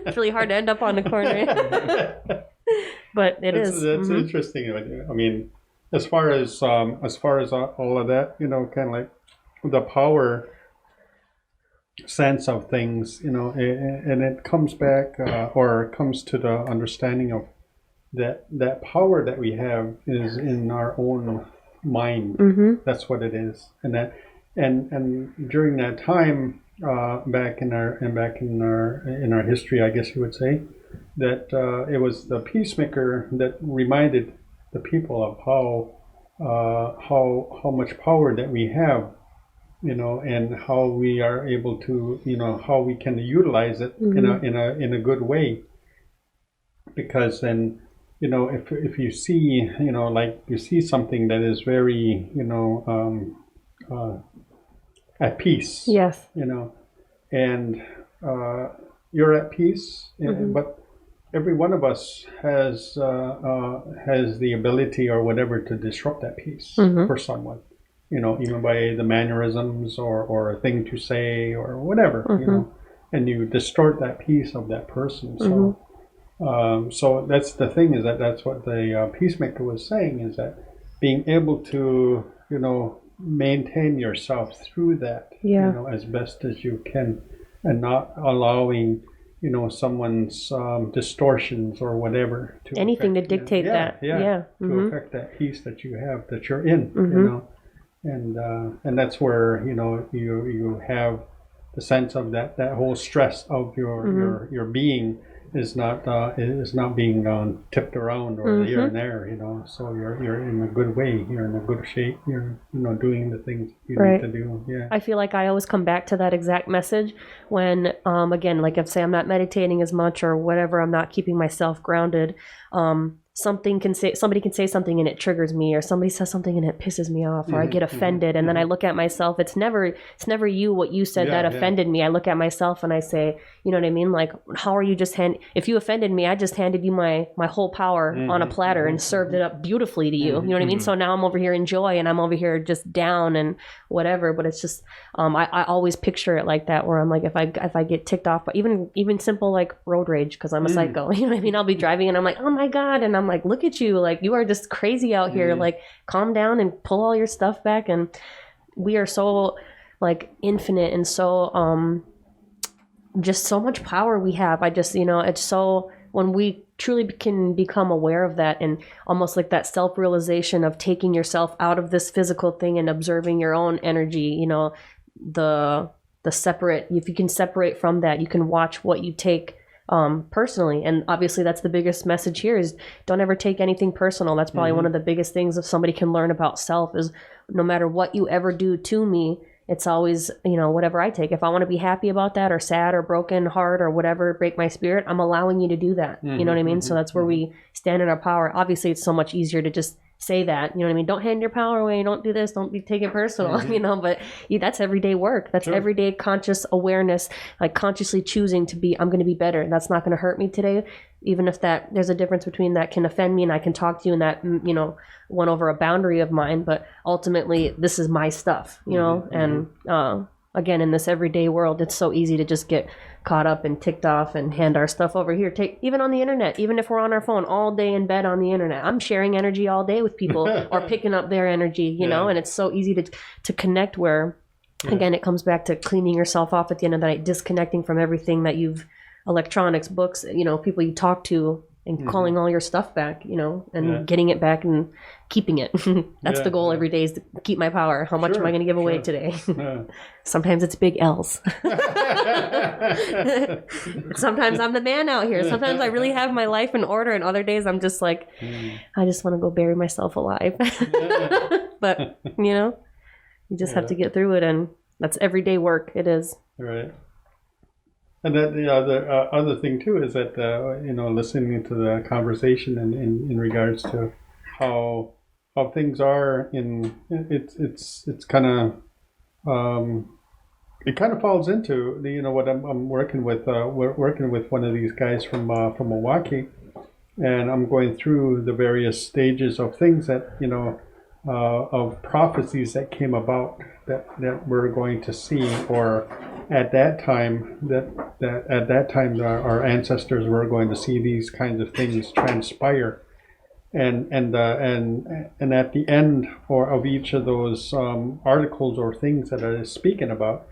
It's really hard to end up on the corner. But that's interesting. I mean, as far as all of that, kind of the power sense of things, and it comes back or comes to the understanding of that power that we have is in our own mind. That's what it is, and during that time, back in our history, I guess you would say, that it was the peacemaker that reminded the people of how much power that we have, and how we are able to, how we can utilize it in a good way. Because then, if you see, like you see something that is very, at peace. Yes. And you're at peace, but every one of us has the ability or whatever to disrupt that peace for someone. Even by the mannerisms or a thing to say or whatever, and you distort that peace of that person. So, so that's the thing, is that's what the peacemaker was saying, is that being able to, maintain yourself through that, as best as you can, and not allowing, someone's distortions or whatever to anything affect, to dictate that. to affect that peace that you have, that you're in, and that's where you have the sense of that whole stress of your being is not being tipped around or here and there, so you're in a good way, you're in a good shape, you're doing the things you need to do. I feel like I always come back to that exact message when again, like if say I'm not meditating as much or whatever, I'm not keeping myself grounded, somebody can say something and it triggers me, or somebody says something and it pisses me off, or I get offended, and then I look at myself. It's never you, what you said that offended me. I look at myself and I say, you know what I mean? Like, how are you if you offended me, I just handed you my whole power on a platter and served it up beautifully to you. You know what I mean? So now I'm over here in joy and I'm over here just down and whatever. But it's just, I always picture it like that, where I'm like, if I get ticked off, but even simple like road rage, because I'm a psycho, you know what I mean? I'll be driving and I'm like, oh my God. And I'm like, look at you, like you are just crazy out here, like calm down and pull all your stuff back. And we are so like infinite and so just so much power we have. I just, it's so, when we truly can become aware of that, and almost like that self-realization of taking yourself out of this physical thing and observing your own energy, the separate, if you can separate from that, you can watch what you take personally. And obviously that's the biggest message here, is don't ever take anything personal. That's probably one of the biggest things if somebody can learn about self, is no matter what you ever do to me, it's always, whatever I take. If I want to be happy about that, or sad or broken heart or whatever, break my spirit, I'm allowing you to do that. You know what I mean? So that's where we stand in our power. Obviously it's so much easier to just say that, you know what I mean? Don't hand your power away. Don't do this. Don't take it personal, but that's everyday work. That's everyday conscious awareness, like consciously choosing to be, I'm going to be better. That's not going to hurt me today. Even if there's a difference between that can offend me and I can talk to you and that, went over a boundary of mine, but ultimately this is my stuff, and, again, in this everyday world, it's so easy to just get caught up and ticked off and hand our stuff over here. Even on the internet, even if we're on our phone all day in bed on the internet, I'm sharing energy all day with people or picking up their energy, and it's so easy to connect, where, again, it comes back to cleaning yourself off at the end of the night, disconnecting from everything that electronics, books, people you talk to, and calling all your stuff back, and getting it back and keeping it. That's the goal every day, is to keep my power. How much am I going to give away today? Sometimes it's big L's. Sometimes I'm the man out here. Sometimes I really have my life in order, and other days I'm just like, I just want to go bury myself alive. But, you just have to get through it, and that's everyday work. It is. Right. And then the other thing too is that listening to the conversation in regards to how things are it's kind of it kind of falls into what I'm working with. We're working with one of these guys from Milwaukee, and I'm going through the various stages of things that of prophecies that came about that we're going to see, or at that time our ancestors were going to see these kinds of things transpire, and at the end of each of those articles or things that are speaking about,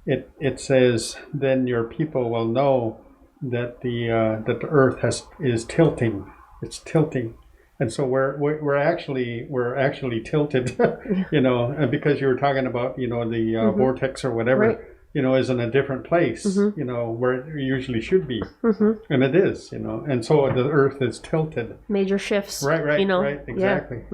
it says, then your people will know that the earth is tilting. It's tilting. And so we're actually tilted, and because you were talking about, the vortex or whatever, Right. Is in a different place, where it usually should be. And it is, and so the earth is tilted. Major shifts. Right, Yeah. exactly.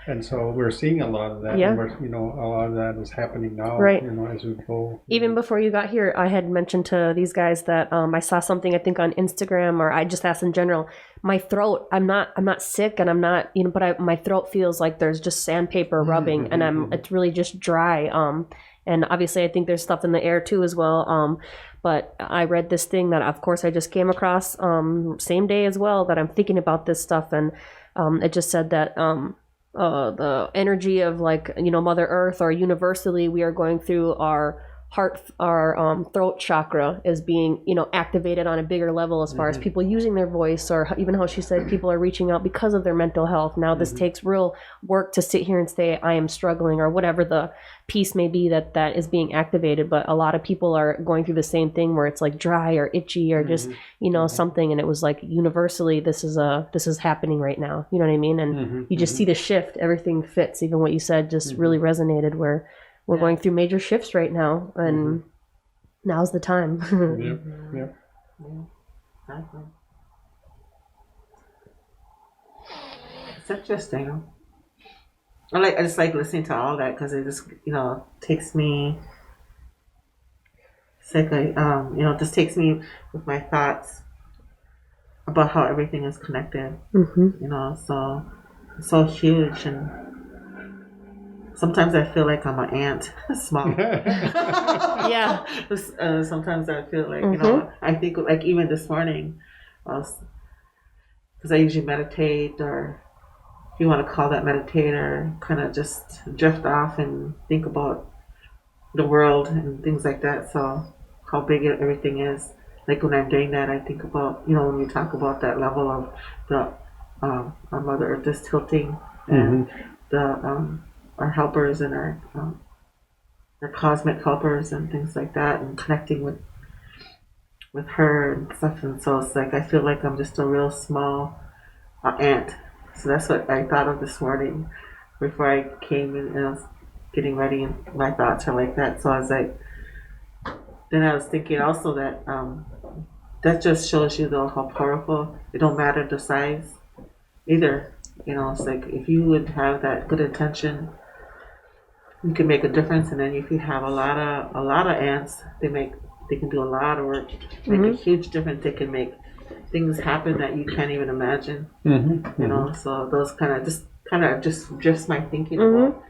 And so we're seeing a lot of that, Yeah. and a lot of that is happening now, Right. as we go. Even before you got here, I had mentioned to these guys that I saw something, I think on Instagram, or I just asked in general. My throat, I'm not sick, and I'm not, but my throat feels like there's just sandpaper rubbing, and it's really just dry. And obviously, I think there's stuff in the air too as well. But I read this thing that, of course, I just came across same day as well, that I'm thinking about this stuff, and it just said that the energy of, like, Mother Earth, or universally, we are going through our throat chakra is being activated on a bigger level, as far as people using their voice, or even how she said people are reaching out because of their mental health. Now this takes real work to sit here and say I am struggling, or whatever the piece may be that is being activated. But a lot of people are going through the same thing, where it's like dry or itchy, or just something, and it was like universally this is happening right now, you know what I mean? And you just see the shift, everything fits. Even what you said just really resonated, where we're going through major shifts right now, and now's the time. Yep. It's interesting. I just like listening to all that, because it just takes me. It's like just takes me with my thoughts about how everything is connected. So huge, and sometimes I feel like I'm an ant, small. Yeah. Sometimes I feel like, I think, like, even this morning, because I usually meditate, or if you want to call that meditate, or kind of just drift off and think about the world and things like that. So how big everything is. Like, when I'm doing that, I think about, when you talk about that level of the our Mother Earth is tilting, and our helpers, and our cosmic helpers, and things like that, and connecting with her and stuff. And so it's like I feel like I'm just a real small ant. So that's what I thought of this morning before I came in, and I was getting ready, and my thoughts are like that. So I was like, then I was thinking also that that just shows you, though, how powerful. It don't matter the size either. It's like, if you would have that good intention, you can make a difference. And then if you have a lot of ants, they can do a lot of work, make a huge difference. They can make things happen that you can't even imagine. So those kind of just my thinking about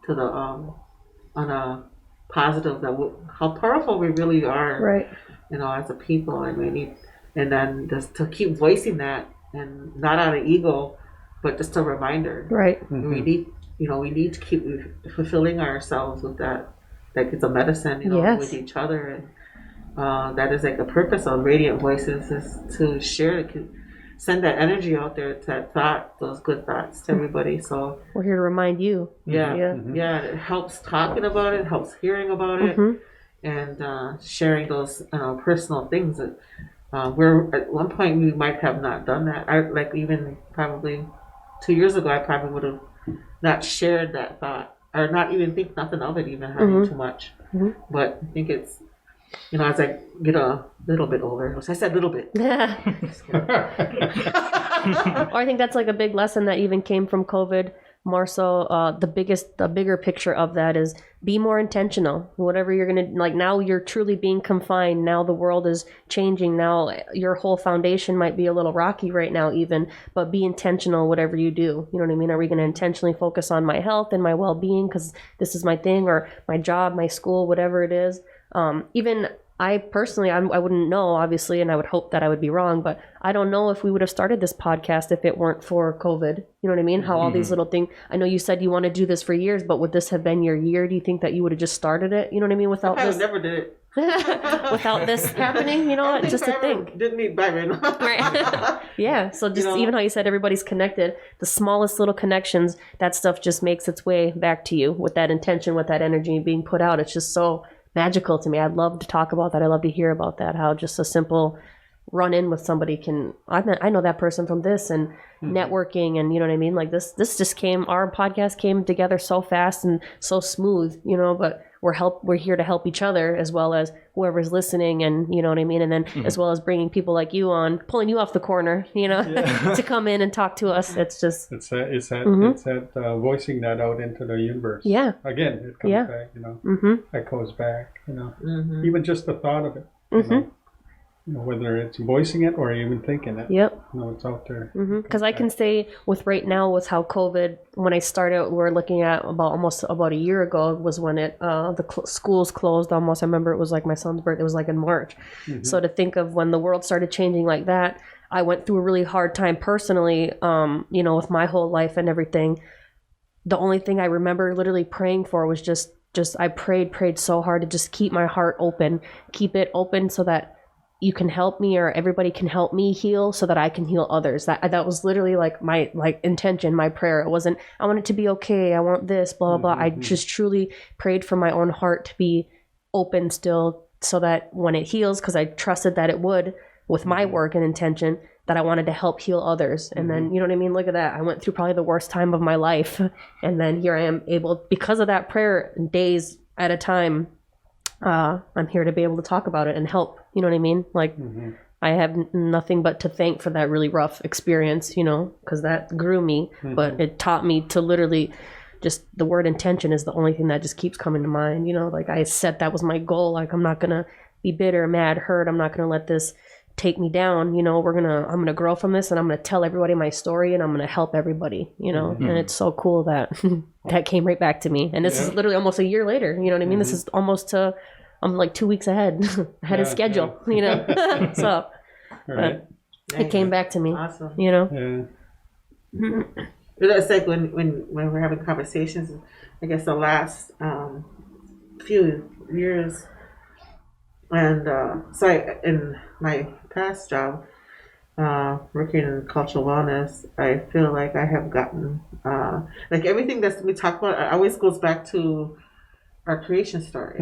to the on a positive, that how powerful we really are, Right. As a people, and we need, and then just to keep voicing that, and not out of ego, but just a reminder. Right. We need. We need to keep fulfilling ourselves with that, like it's a medicine, Yes. with each other, and that is like the purpose of Radiant Voices, is to share, send that energy out there, that thought, those good thoughts to everybody. So We're here to remind you. it helps talking about it, helps hearing about it, and sharing those personal things that where at one point we might have not done that. Even probably 2 years ago, I probably would have not shared that thought, or not even think nothing of it, even having too much. But I think it's, as I get a little bit older, I said little bit. Or I think that's like a big lesson that even came from COVID. More so, the bigger picture of that is be more intentional. Whatever you're gonna, like, now you're truly being confined. Now the world is changing. Now your whole foundation might be a little rocky right now, even, but be intentional. Whatever you do, you know what I mean. Are we gonna intentionally focus on my health and my well-being, because this is my thing, or my job, my school, whatever it is? Even I personally, I wouldn't know, obviously, and I would hope that I would be wrong, but I don't know if we would have started this podcast if it weren't for COVID. You know what I mean? How all these little things, I know you said you want to do this for years, but would this have been your year? Do you think that you would have just started it? You know what I mean? Without I this? never did it. without this happening, you know, it's just a thing. Didn't meet Byron. Right. Yeah. So just You know? even how you said everybody's connected, the smallest little connections, that stuff just makes its way back to you with that intention, with that energy being put out. It's just so magical to me. I'd love to talk about that. I love to hear about that. How just a simple run in with somebody can, I know that person from this, and networking, and you know what I mean? Like this just came, our podcast came together so fast and so smooth, you know, but we're here to help each other as well as whoever's listening, and you know what I mean? And then as well as bringing people like you on, pulling you off the corner, you know, to come in and talk to us. It's just, it's that voicing that out into the universe. Yeah. Again, it comes back, you know, echoes back, you know, even just the thought of it, you know, whether it's voicing it or even thinking it. Yep. You know, it's out there. Because I can say with right now with how COVID, when I started, we're looking at almost about a year ago was when it schools closed almost. I remember it was like my son's birthday. It was like in March. So to think of when the world started changing like that, I went through a really hard time personally, you know, with my whole life and everything. The only thing I remember literally praying for was just I prayed so hard to just keep my heart open, keep it open so that you can help me, or everybody can help me heal so that I can heal others. That was literally like my intention, my prayer. It wasn't, I want it to be okay, I want this, blah, blah, blah. I just truly prayed for my own heart to be open still so that when it heals, because I trusted that it would with my work and intention, that I wanted to help heal others. And then, you know what I mean? Look at that. I went through probably the worst time of my life. And then here I am able, because of that prayer, days at a time, I'm here to be able to talk about it and help. You know what I mean? Like, I have nothing but to thank for that really rough experience, you know, because that grew me, but it taught me to literally just, the word intention is the only thing that just keeps coming to mind. You know, like I said, that was my goal. Like, I'm not going to be bitter, mad, hurt. I'm not going to let this take me down. You know, I'm going to grow from this, and I'm going to tell everybody my story, and I'm going to help everybody, you know, and it's so cool that that came right back to me. And this is literally almost a year later. You know what I mean? This is almost I'm like 2 weeks ahead of schedule, you know? So it came back to me, Awesome. you know? It's like when we're having conversations, I guess the last few years, and so in my past job, working in cultural wellness, I feel like I have gotten, like everything that's we talk about always goes back to our creation story.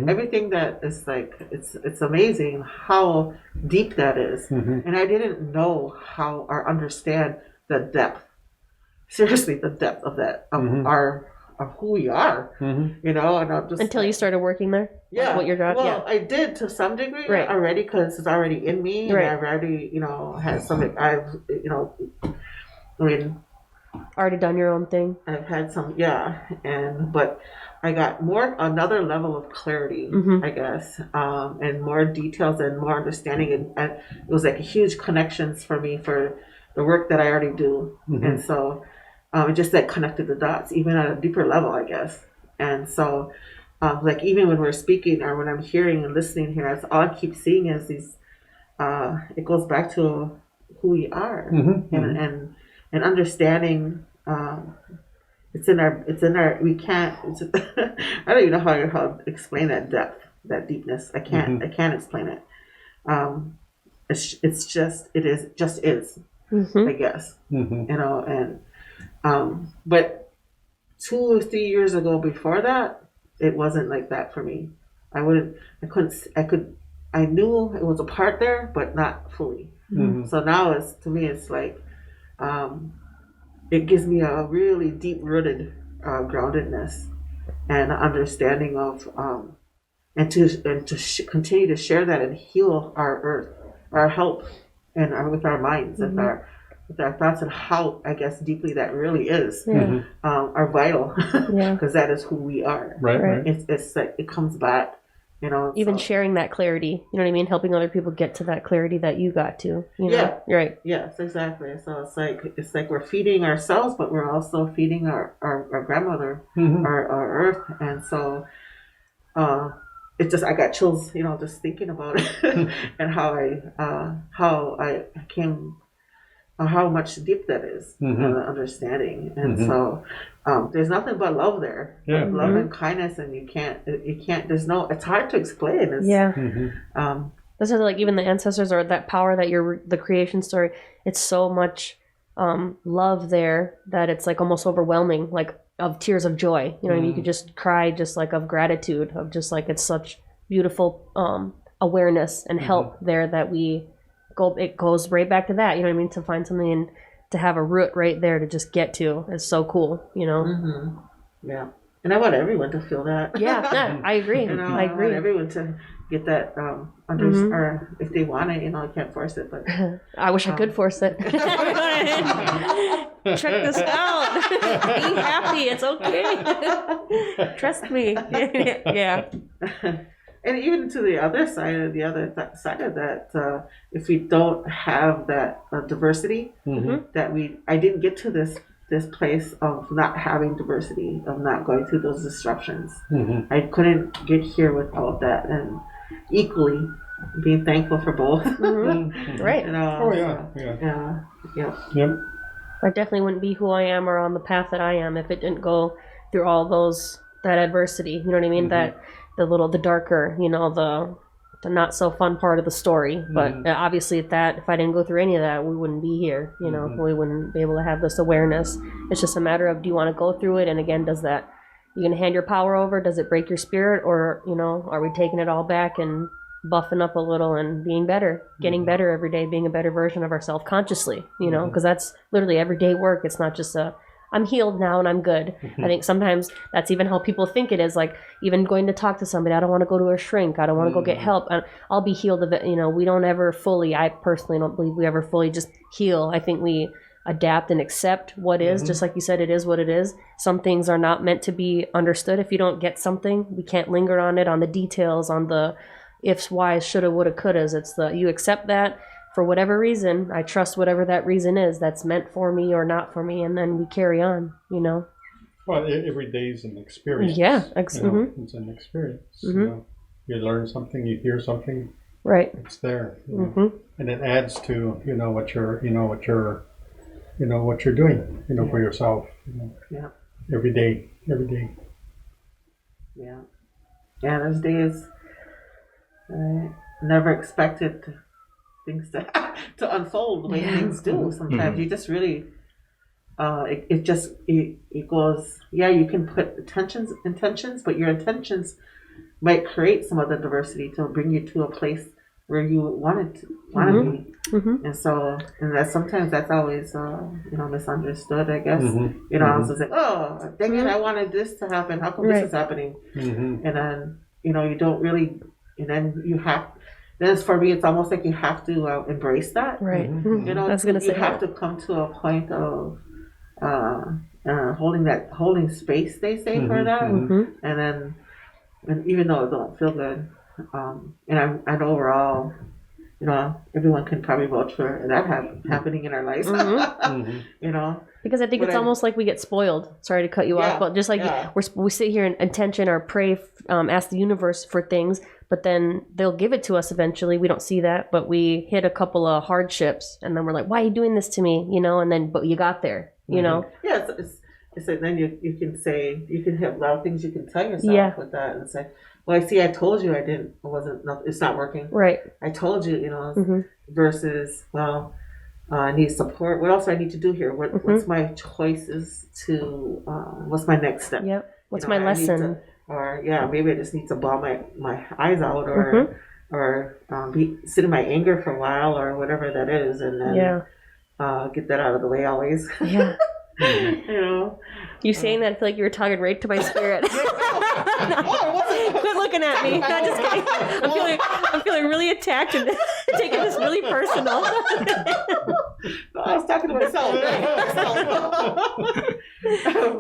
Everything that is like, it's amazing how deep that is. And I didn't know how or understand the depth, seriously, the depth of that, of who we are, you know, and I'm just until you started working there. Yeah, what your job? Well, I did to some degree already, because it's already in me, and I've already, you know, had some. I've, you know, I mean, already done your own thing. I've had some, but I got another level of clarity, I guess, and more details and more understanding, and it was like huge connections for me for the work that I already do, and so it just like connected the dots, even at a deeper level, I guess, and so. Like even when we're speaking or when I'm hearing and listening here, that's all I keep seeing is these. It goes back to who we are, and understanding. It's in our. We can't. I don't even know how to explain that depth, that deepness. I can't explain it. It's just is. I guess you know, and but 2 or 3 years ago before that. It wasn't like that for me. I knew it was a part there, but not fully. So now to me, it's like, it gives me a really deep rooted groundedness and understanding of, and to continue to share that and heal our earth, our health, and with our minds and with our thoughts, and how, I guess, deeply that really is, are vital, because that is who we are. Right. It's like it comes back, you know. Even sharing that clarity, you know what I mean? Helping other people get to that clarity that you got to. You know? Yeah. Right. Yes, exactly. So it's like we're feeding ourselves, but we're also feeding our grandmother, our earth, and so. It just, I got chills, you know, just thinking about it, and how I came how much deep that is, understanding. And so there's nothing but love there. Yeah. Love and kindness, and you can't, it's hard to explain. It's, This is like even the ancestors or that power that the creation story, it's so much love there that it's like almost overwhelming, like of tears of joy. You know what I mean? You could just cry just like of gratitude, of just like it's such beautiful awareness and help there that it goes right back to that. You know what I mean? To find something and to have a root right there to just get to is so cool, you know? Yeah. And I want everyone to feel that. Yeah, I agree. You know, I agree. want everyone to get that or if they want it, you know, I can't force it, but I wish I could force it. Check this out. Be happy. It's okay. Trust me. Yeah. And even to the other side of that, if we don't have that diversity, I didn't get to this place of not having diversity, of not going through those disruptions. I couldn't get here without that, and equally being thankful for both. Right. You know, Oh yeah. Yep. I definitely wouldn't be who I am or on the path that I am if it didn't go through all that adversity. You know what I mean? That the darker, you know, the not so fun part of the story. But obviously if I didn't go through any of that, we wouldn't be here. You know, we wouldn't be able to have this awareness. It's just a matter of, do you want to go through it? And again, you going to hand your power over? Does it break your spirit? Or, you know, are we taking it all back and buffing up a little and being better, getting better every day, being a better version of ourselves consciously, you know, because that's literally everyday work. It's not just I'm healed now and I'm good. I think sometimes that's even how people think it is, like even going to talk to somebody. I don't want to go to a shrink. I don't want to go get help. I'll be healed of it. You know, we don't ever fully, I personally don't believe we ever fully just heal. I think we adapt and accept what is, just like you said, it is what it is. Some things are not meant to be understood. If you don't get something, we can't linger on it, on the details, on the ifs, whys, shoulda, woulda, couldas. It's you accept that for whatever reason. I trust whatever that reason is that's meant for me or not for me, and then we carry on, you know. Well, every day is an experience. Yeah, it's an experience. You know, you learn something, you hear something. Right. It's there, you know, and it adds to what you're doing, for yourself. You know, every day. Yeah. Yeah, those days. I never expected things to unfold the way things do. Sometimes you just really, it goes. Yeah, you can put intentions, but your intentions might create some of the diversity to bring you to a place where you want to be. And so, and that's always misunderstood, I guess. You know, I was like, oh, dang it, I wanted this to happen. How come this is happening? And then you don't really. And then you have, for me, it's almost like you have to embrace that. Right. You know, you have to come to a point of holding space, they say, for that. And then, and even though it don't feel good, and overall, everyone can probably vouch for that happening in our lives. You know, because I think it's almost like we get spoiled. Sorry to cut you off, but just like we sit here and intention or pray, ask the universe for things, but then they'll give it to us eventually. We don't see that, but we hit a couple of hardships, and then we're like, "Why are you doing this to me?" You know, and then but you got there. You know. Yeah, it's like then you can have a lot of things you can tell yourself with that and say, well, I told you it's not working. Right. I told you, versus, well, I need support. What else do I need to do here? What's my choices to, what's my next step? Yep. What's my lesson? Maybe I just need to bawl my eyes out or sit in my anger for a while or whatever that is. And then get that out of the way always. Yeah. You saying that, I feel like you were talking right to my spirit. Quit looking at me. I'm just kidding. I'm feeling really attacked and taking this really personal. I was talking to myself.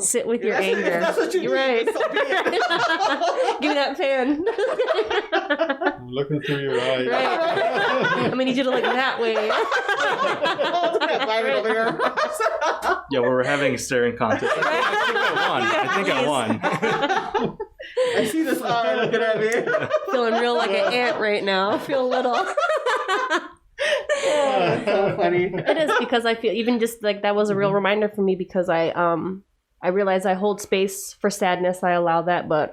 Sit with your anger. That's what you're right. Give me that fan. I'm looking through your eyes. Right. I'm gonna need you to look that way. Yeah, we're having a staring contest. I think I won. I see this eye looking at me. Feeling real like an ant right now. I feel little. That's so funny. It is, because I feel even just like that was a real reminder for me, because I realize I hold space for sadness. I allow that, but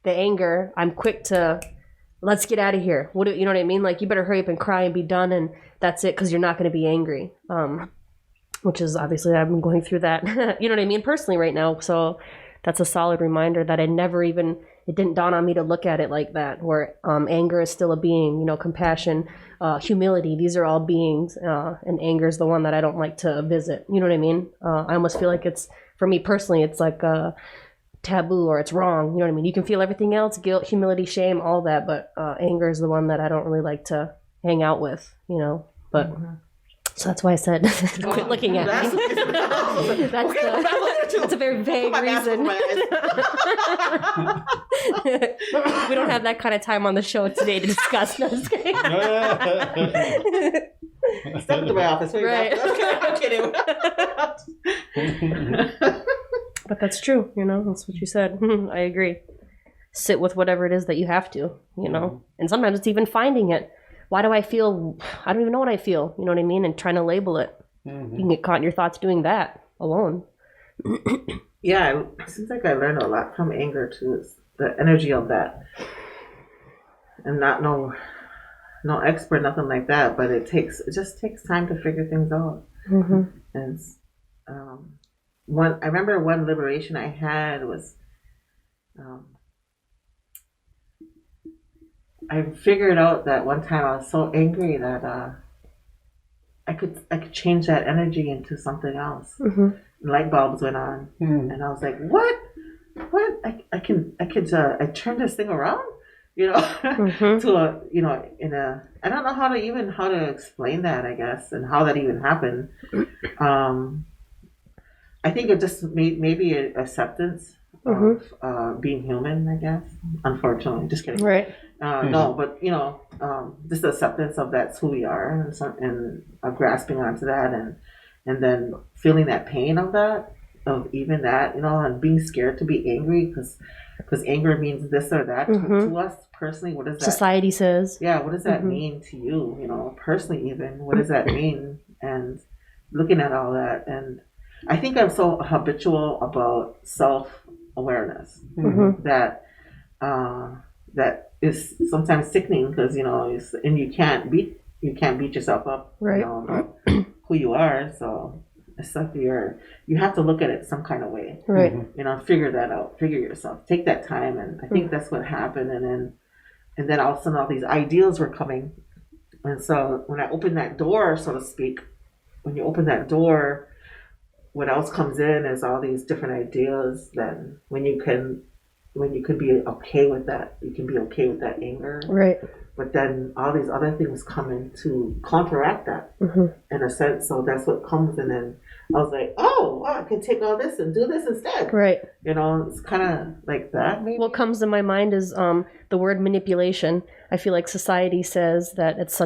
the anger, I'm quick to, let's get out of here. You know what I mean? Like, you better hurry up and cry and be done, and that's it, because you're not going to be angry. Which is obviously, I've been going through that, you know what I mean, personally right now. So that's a solid reminder that it didn't dawn on me to look at it like that, where anger is still a being, you know, compassion, humility, these are all beings, and anger is the one that I don't like to visit. You know what I mean? I almost feel like it's, for me personally, it's like taboo, or it's wrong. You know what I mean? You can feel everything else, guilt, humility, shame, all that, but anger is the one that I don't really like to hang out with, you know, but... So that's why I said, quit looking at me. That's a very vague reason. We don't have that kind of time on the show today to discuss. No, just kidding. Step to my office. Right. I'm kidding. But that's true, you know, that's what you said. I agree. Sit with whatever it is that you have to, you know, and sometimes it's even finding it. Why do I feel, I don't even know what I feel, you know what I mean? And trying to label it. You can get caught in your thoughts doing that alone. Yeah, it seems like I learned a lot from anger too. It's the energy of that. And not no expert, nothing like that, but it just takes time to figure things out. And I remember one liberation I had was, I figured out that one time I was so angry that I could change that energy into something else. Light bulbs went on, and I was like, "What? I turn this thing around, you know, to a, you know, I don't know how to explain that, I guess, and how that even happened. I think it just maybe an acceptance of being human, I guess. Unfortunately, just kidding. Right. No, but you know, just the acceptance of that's who we are, and grasping onto that, and then feeling that pain of that, of even that, you know, and being scared to be angry because anger means this or that to us personally. What does that? Society says. Yeah, what does that mean to you? You know, personally, even what does that mean? And looking at all that, and I think I'm so habitual about self-awareness that that is sometimes sickening, because you know, and you can't beat yourself up, right, you know, about who you are. So it's like you have to look at it some kind of way, right? You know, figure that out, figure yourself, take that time, and I think that's what happened. And then all of a sudden, all these ideals were coming, and so when I opened that door, so to speak, when you open that door, what else comes in is all these different ideas. Then when you could be okay with that, you can be okay with that anger, right? But then all these other things come in to counteract that, in a sense. So that's what comes, and then I was like, oh, wow, I can take all this and do this instead, right? You know, it's kind of like that. Maybe. What comes to my mind is the word manipulation. I feel like society says that it's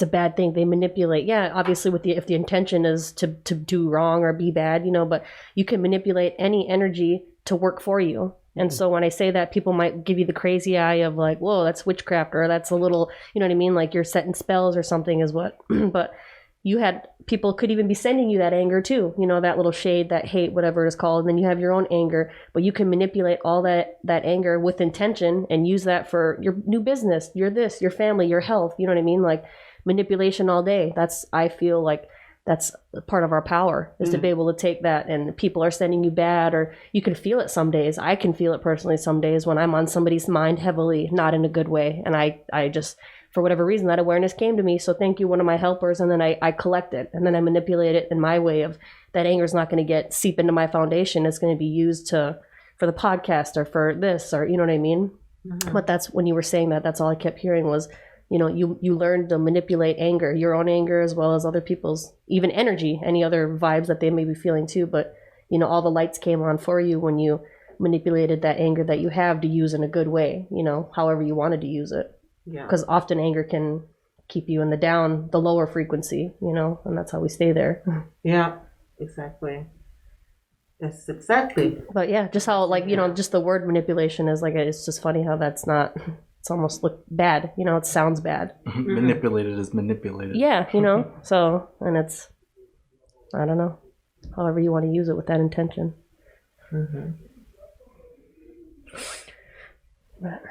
a bad thing. They manipulate. Yeah, obviously, if the intention is to do wrong or be bad, you know, but you can manipulate any energy to work for you. And so when I say that, people might give you the crazy eye of like, whoa, that's witchcraft, or that's a little, you know what I mean? Like you're setting spells or something is what, but people could even be sending you that anger too, you know, that little shade, that hate, whatever it's called. And then you have your own anger, but you can manipulate all that anger with intention and use that for your new business, your family, your health, you know what I mean? Like manipulation all day. I feel like that's part of our power, is to be able to take that, and people are sending you bad, or you can feel it some days. I can feel it personally some days when I'm on somebody's mind heavily, not in a good way. And I just, for whatever reason, that awareness came to me. So thank you, one of my helpers. And then I collect it, and then I manipulate it in my way of that anger is not going to seep into my foundation. It's going to be used for the podcast or for this, or, you know what I mean? But that's when you were saying that's all I kept hearing was, you know, you learn to manipulate anger, your own anger, as well as other people's, even energy, any other vibes that they may be feeling too. But, you know, all the lights came on for you when you manipulated that anger that you have to use in a good way, you know, however you wanted to use it. Yeah. Because often anger can keep you in the lower frequency, you know, and that's how we stay there. Yeah, exactly. Yes, exactly. But yeah, just how, like, you know, just the word manipulation is like, it's just funny how that's not it's almost look bad. You know, it sounds bad. Manipulated is manipulated. Yeah, you know. So, and it's, I don't know, however you want to use it with that intention. But,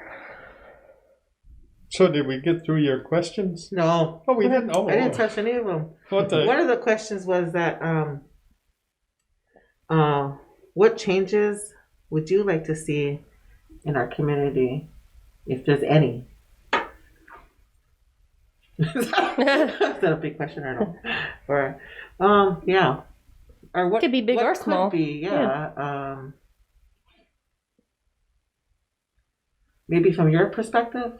So did we get through your questions? No. Oh, we didn't. Oh, I didn't touch any of them. What the? One of the questions was that what changes would you like to see in our community, if there's any? Is that a big question or no? Or yeah. Or what could be big what or could small. be, yeah. Maybe from your perspective,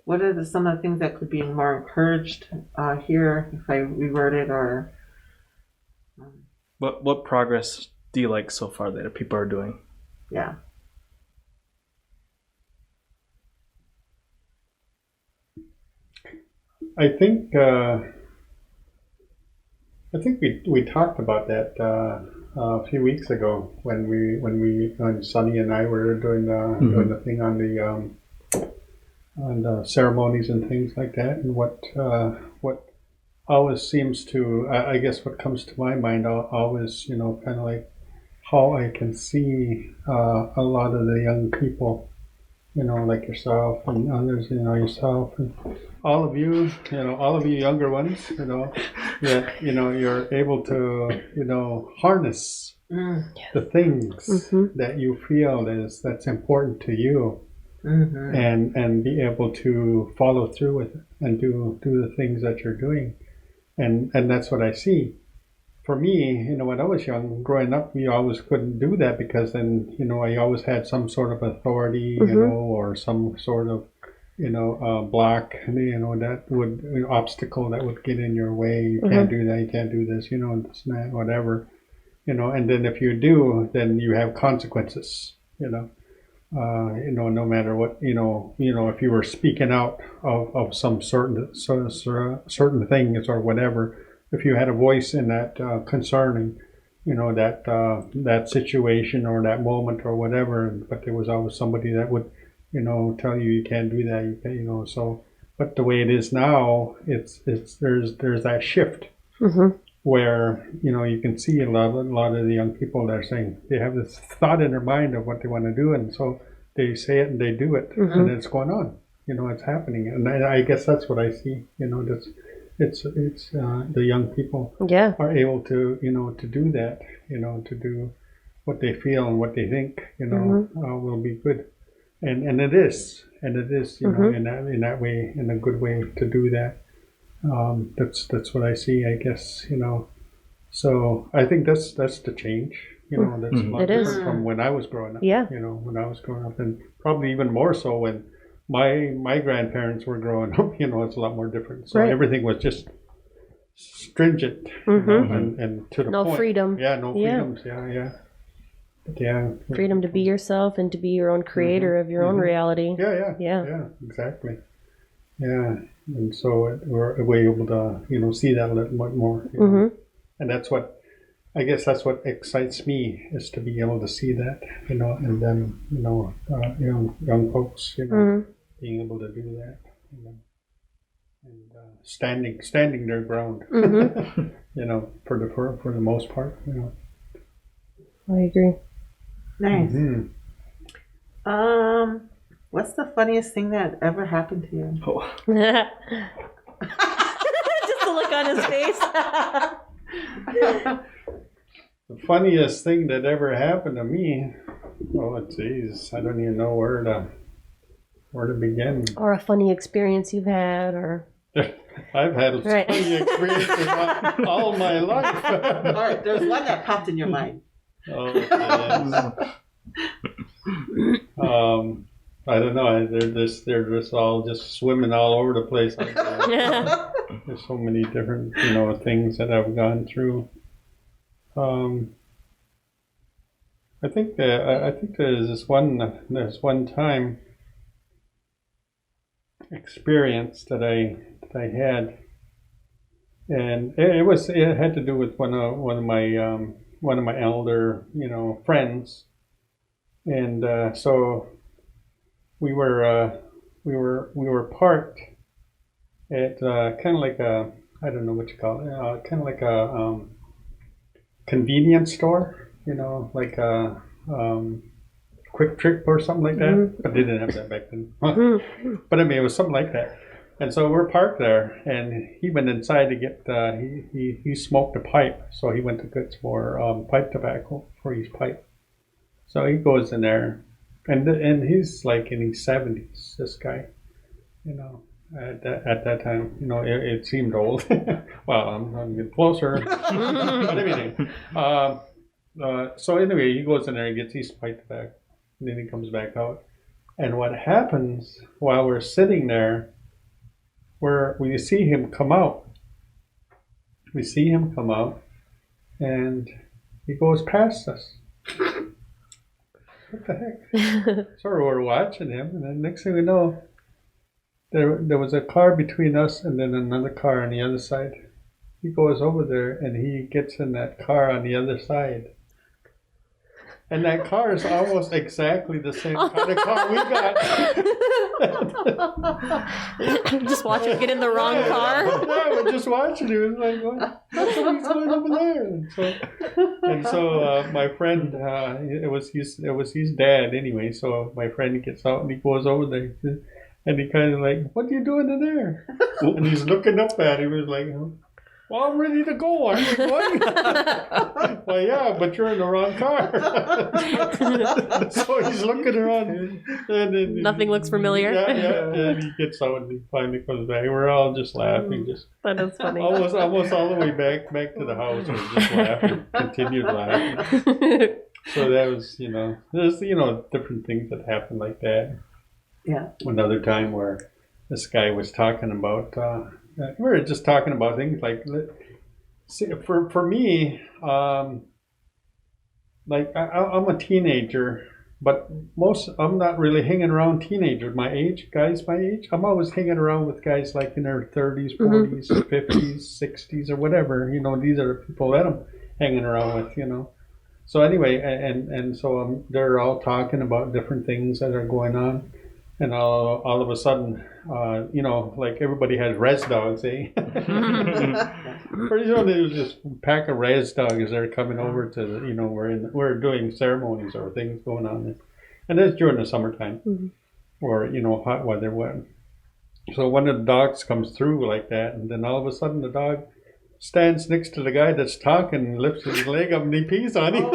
what are some of the things that could be more encouraged here, if I reword it, or What progress do you like so far that people are doing? yeah. I think we talked about that a few weeks ago when Sonny and I were doing the thing on the ceremonies and things like that, and what always seems to, I guess what comes to my mind always, you know, kind of like how I can see a lot of the young people, you know, like yourself and others, you know, yourself and all of you younger ones, you know, that, you know, you're able to, you know, harness the things that you feel that's important to you, and be able to follow through with it and do the things that you're doing. And that's what I see. For me, you know, when I was young, growing up, we always couldn't do that because then, you know, I always had some sort of authority, you know, or some sort of, you know, block, you know, that would, obstacle that would get in your way. You can't do that, you can't do this, you know, this and that, whatever, you know, and then if you do, then you have consequences, you know, no matter what, you know, if you were speaking out of some certain things or whatever, if you had a voice in that concerning, you know, that situation or that moment or whatever, but there was always somebody that would, you know, tell you can't do that, you know. So, but the way it is now, it's there's that shift where, you know, you can see a lot of the young people that are saying they have this thought in their mind of what they want to do, and so they say it and they do it, and it's going on, you know, it's happening, and I guess that's what I see, you know, that's. It's the young people are able to, you know, to do that, you know, to do what they feel and what they think, you know, will be good, and it is, you know, in that way, in a good way to do that. That's what I see, I guess, you know. So I think that's the change, you know. That's a lot different from when I was growing up. Yeah. You know, when I was growing up, and probably even more so when my grandparents were growing up, you know, it's a lot more different. So everything was just stringent, you know, and to the point. No freedom. Yeah, no freedoms. Yeah. Freedom to be yourself and to be your own creator of your own reality. Yeah, exactly. Yeah, and so we're able to, you know, see that a little bit more. You know? And that's what, I guess that's what excites me, is to be able to see that, you know, and then, you know, young folks, you know, being able to do that, you know, and standing their ground, you know, for the most part, you know. I agree. Nice. What's the funniest thing that ever happened to you? Just the look on his face. The funniest thing that ever happened to me, oh geez, I don't even know where to begin. Or a funny experience you've had, or I've had funny experiences all my life. All right, there's one that popped in your mind. Oh, yes. I don't know. They're just all just swimming all over the place. There's so many different, you know, things that I've gone through. I think there's one time experience that I had, and it had to do with one of my elder, you know, friends, and so we were we were parked at kind of like a, I don't know what you call it, kind of like a convenience store, like a Quick Trip or something like that. But they didn't have that back then. But I mean, it was something like that. And so we're parked there, and he went inside to get, he smoked a pipe, so he went to get some more pipe tobacco for his pipe. So he goes in there, and he's like in his 70s, this guy, at that time, it seemed old. Well, I'm getting closer. But anyway, so anyway, he goes in there and gets his pipe tobacco, and then he comes back out. And what happens while we're sitting there, where we see him come out. We see him come out, and he goes past us. What the heck? So we're watching him, and then next thing we know, there was a car between us and then another car on the other side. He goes over there, and he gets in that car on the other side. And that car is almost exactly the same kind of car we got. Just watch him get in the wrong car. Yeah, we're just watching him. It was like, what? That's what he's doing over there. And so my friend, it was his dad anyway. So my friend gets out and he goes over there, and he kind of like, "What are you doing in there?" And he's looking up at him. He was like, "Well, I'm ready to go. Aren't you going?" Well, yeah, but you're in the wrong car. So he's looking around. And Nothing looks familiar. Yeah. And he gets out and he finally comes back. We're all just laughing. That is funny. Almost all the way back to the house. We were just laughing. Continued laughing. So that was, there's, different things that happen like that. Yeah. Another time where this guy was talking about... we were just talking about things like, for me, like I'm a teenager, but I'm not really hanging around teenagers guys my age. I'm always hanging around with guys like in their 30s, 40s, 50s, 60s, or whatever. These are the people that I'm hanging around with. So anyway, and so they're all talking about different things that are going on. And all of a sudden, like everybody has res dogs, eh? Pretty soon there was this pack of res dogs that are coming over to, we're doing ceremonies or things going on, and that's during the summertime, or hot weather when. So one of the dogs comes through like that, and then all of a sudden the dog stands next to the guy that's talking, and lifts his leg up and he pees on him.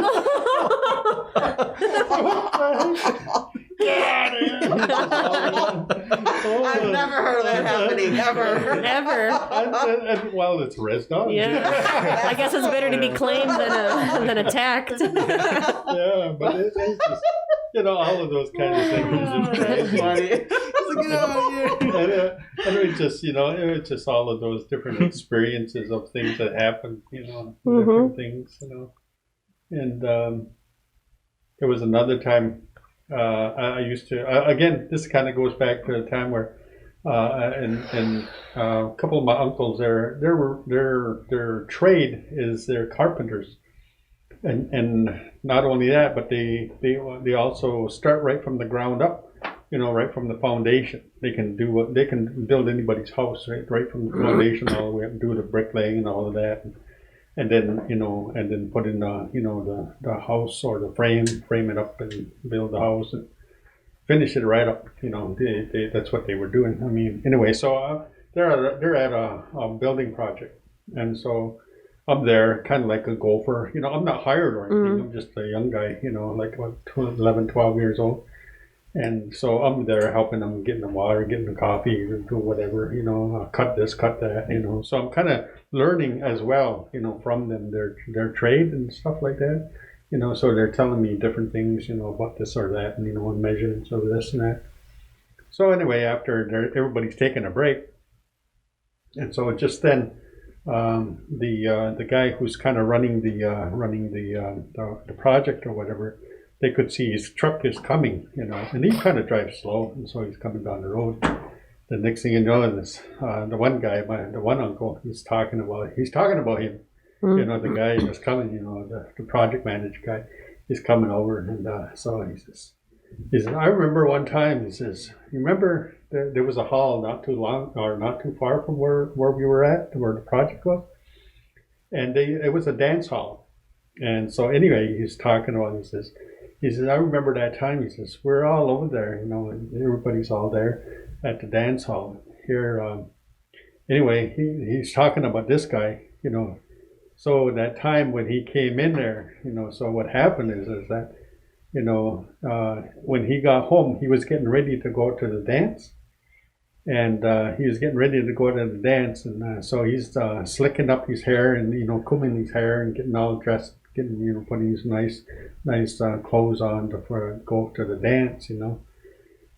Get out of here! I've never heard of that happening, ever. Well, it's res dog. Yeah. I guess it's better to be claimed than attacked. Yeah, but it's just, all of those kinds of things is just crazy. Get out of here. And it was just all of those different experiences of things that happen, different things, And there was another time I used to, again, this kind of goes back to a time where, and a couple of my uncles, their trade is they're carpenters. And not only that, but they also start right from the ground up, right from the foundation. They can build anybody's house, right from the foundation all the way up and do the bricklaying and all of that. And then, and then put in the house or the frame it up and build the house and finish it right up. That's what they were doing. I mean, anyway, so they're at a building project. And so I'm there kind of like a gopher. I'm not hired or anything. I'm just a young guy, like about 11, 12 years old. And so I'm there helping them, getting the water, getting the coffee, do whatever, cut this, cut that, So I'm kind of learning as well, from them, their trade and stuff like that, So they're telling me different things, about this or that, and and measurements of this and that. So anyway, after everybody's taking a break, and so just then, the guy who's kind of running the project or whatever. They could see his truck is coming, and he kind of drives slow, and so he's coming down the road. The next thing you know, the one guy, the one uncle, he's talking about him. The guy that's coming, the project manager guy, he's coming over, and so he says, I remember one time, he says, you remember there was a hall not too far from where we were at, where the project was, and it was a dance hall. And so anyway, he's talking about. He says, I remember that time. He says, we're all over there, and everybody's all there at the dance hall here. Anyway, he's talking about this guy, So that time when he came in there, so what happened is that, when he got home, he was getting ready to go to the dance. And he was getting ready to go to the dance. And so he's slicking up his hair and, combing his hair and getting all dressed, putting his nice clothes on to go to the dance,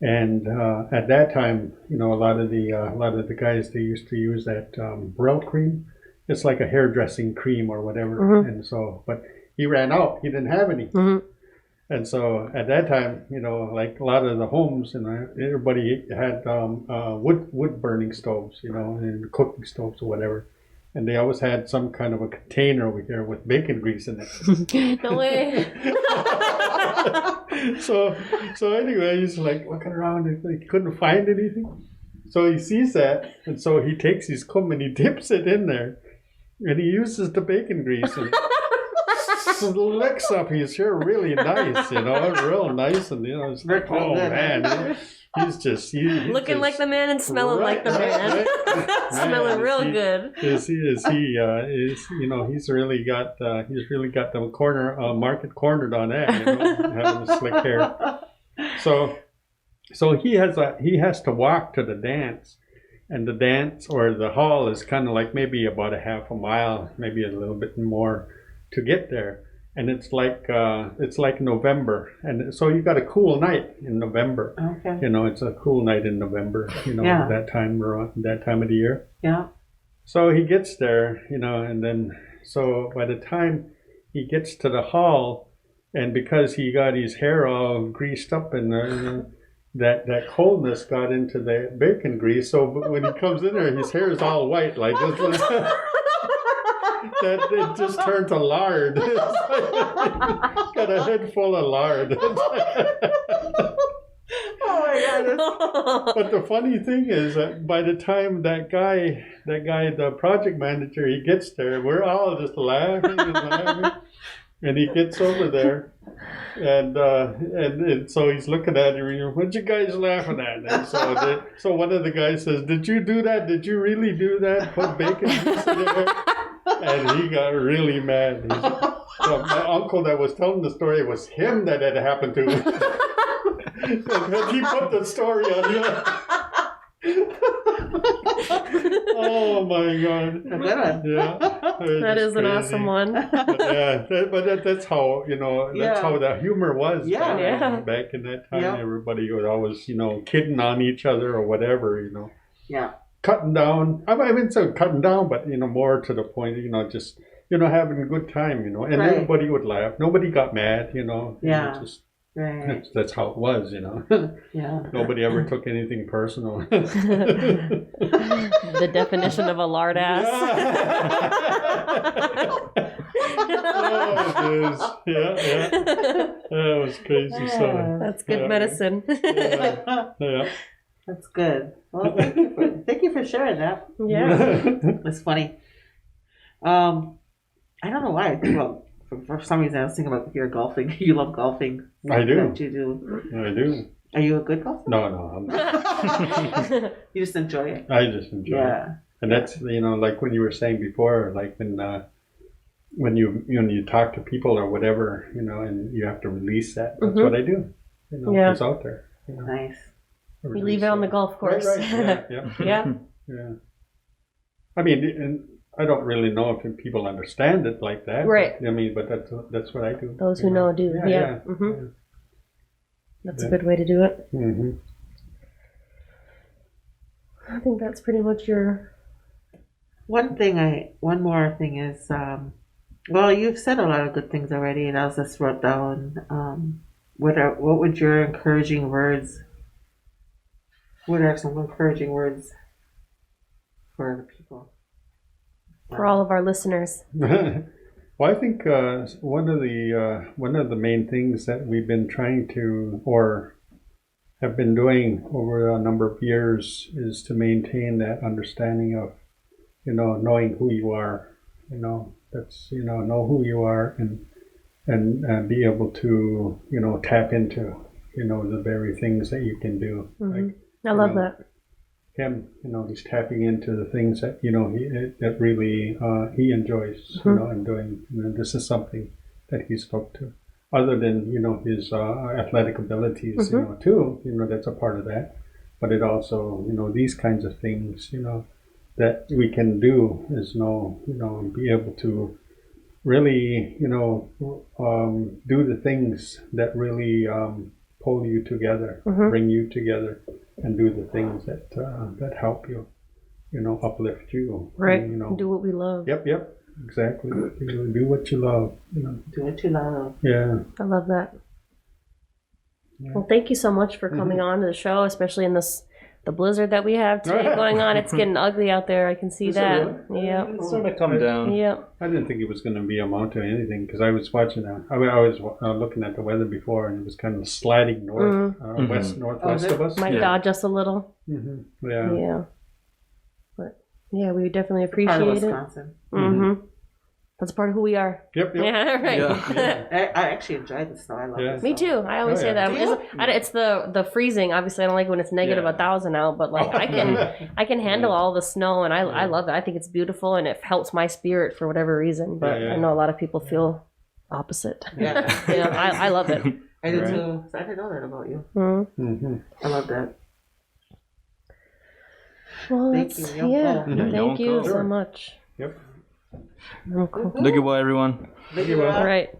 And at that time, a lot of the guys, they used to use that Brill cream. It's like a hairdressing cream or whatever. Mm-hmm. And so, but he ran out. He didn't have any. Mm-hmm. And so at that time, like a lot of the homes, everybody had wood burning stoves, and cooking stoves or whatever. And they always had some kind of a container over here with bacon grease in it. No way. So anyway, he's like looking around and he couldn't find anything. So he sees that, and so he takes his comb and he dips it in there, and he uses the bacon grease and slicks up his hair really nice, real nice, and it's like, oh man, he's looking like the man and smelling like the man. Smelling real good. He's really got the market cornered on that, having the slick hair. So he has to walk to the dance, and the dance or the hall is kind of like maybe about a half a mile, maybe a little bit more to get there. And it's like November, and so you got a cool night in November. Okay. It's a cool night in November. That time of the year. Yeah. So he gets there, and then so by the time he gets to the hall, and because he got his hair all greased up and that coldness got into the bacon grease, so when he comes in there, his hair is all white like this. That it just turned to lard. Got a head full of lard. Oh my God! But the funny thing is that by the time that guy, the project manager, he gets there, we're all just laughing and laughing. And he gets over there, and so he's looking at him. What you guys laughing at? And so one of the guys says, "Did you do that? Did you really do that? Put bacon grease in there?" And he got really mad. So my uncle that was telling the story, it was him that had happened to him. And he put the story on you. Oh my God! Yeah, that is an awesome one. But that's how that's how the humor was. Back in that time, everybody was always kidding on each other or whatever. Yeah. Cutting down. I wouldn't say cutting down, but more to the point. Just having a good time. And right. Everybody would laugh. Nobody got mad. Yeah. Right. That's how it was, Yeah. Nobody ever took anything personal. The definition of a lard ass. Yeah. That was crazy stuff. That's good medicine. Yeah. That's good. Well, thank you for sharing that. Yeah. It's funny. I don't know why I think about. For some reason, I was thinking about your golfing. You love golfing. I do. That you do. I do. Are you a good golfer? No, I'm not. You just enjoy it. I just enjoy it. And that's like when you were saying before, like when you talk to people or whatever, and you have to release that. That's what I do. It's out there. Nice. You leave it on the golf course. Right. Yeah. I mean, and I don't really know if people understand it like that. Right. But that's what I do. Those who know do. Yeah. Mm-hmm. That's a good way to do it. Mm-hmm. I think that's pretty much your... One more thing is, well, you've said a lot of good things already, and I was just wrote down, what would your encouraging words, what are some encouraging words for the people? For all of our listeners. Well, I think one of the main things that we've been trying to, or have been doing over a number of years is to maintain that understanding of, knowing who you are. That's know who you are and be able to tap into the very things that you can do. Like, I love that. him, he's tapping into the things that that really he enjoys, and doing. This is something that he spoke to. Other than his athletic abilities, too. That's a part of that. But it also, these kinds of things, that we can do is be able to really, do the things that really pull you together, bring you together, and do the things that that help you, uplift you. Right. And, Do what we love. Yep. Exactly. Do what you love. Do what you love. Yeah. I love that. Yeah. Well, thank you so much for coming on to the show, especially in the blizzard that we have today going on. It's getting ugly out there. I can see that. Yeah. It's starting to come down. Yeah. I didn't think it was going to be amount to anything because I was watching I was looking at the weather before and it was kind of sliding north, northwest of us. Might dodge us a little. Yeah. Yeah. But yeah, we definitely Part of appreciate it. Wisconsin. That's part of who we are. Yep. Yeah, right. Yeah. I actually enjoy the snow. I love it. Me too. I always say that. Do you? It's the freezing. Obviously, I don't like when it's negative 1,000 out, but like I can handle all the snow, and I love it. I think it's beautiful, and it helps my spirit for whatever reason. But I know a lot of people feel opposite. Yeah. I love it. I do too. I didn't know that about you. I love that. Well, Thank that's, you. yeah. Mhm. Thank you You're so welcome. much. Yep. Oh, cool. Look at what everyone. Thank you. All right.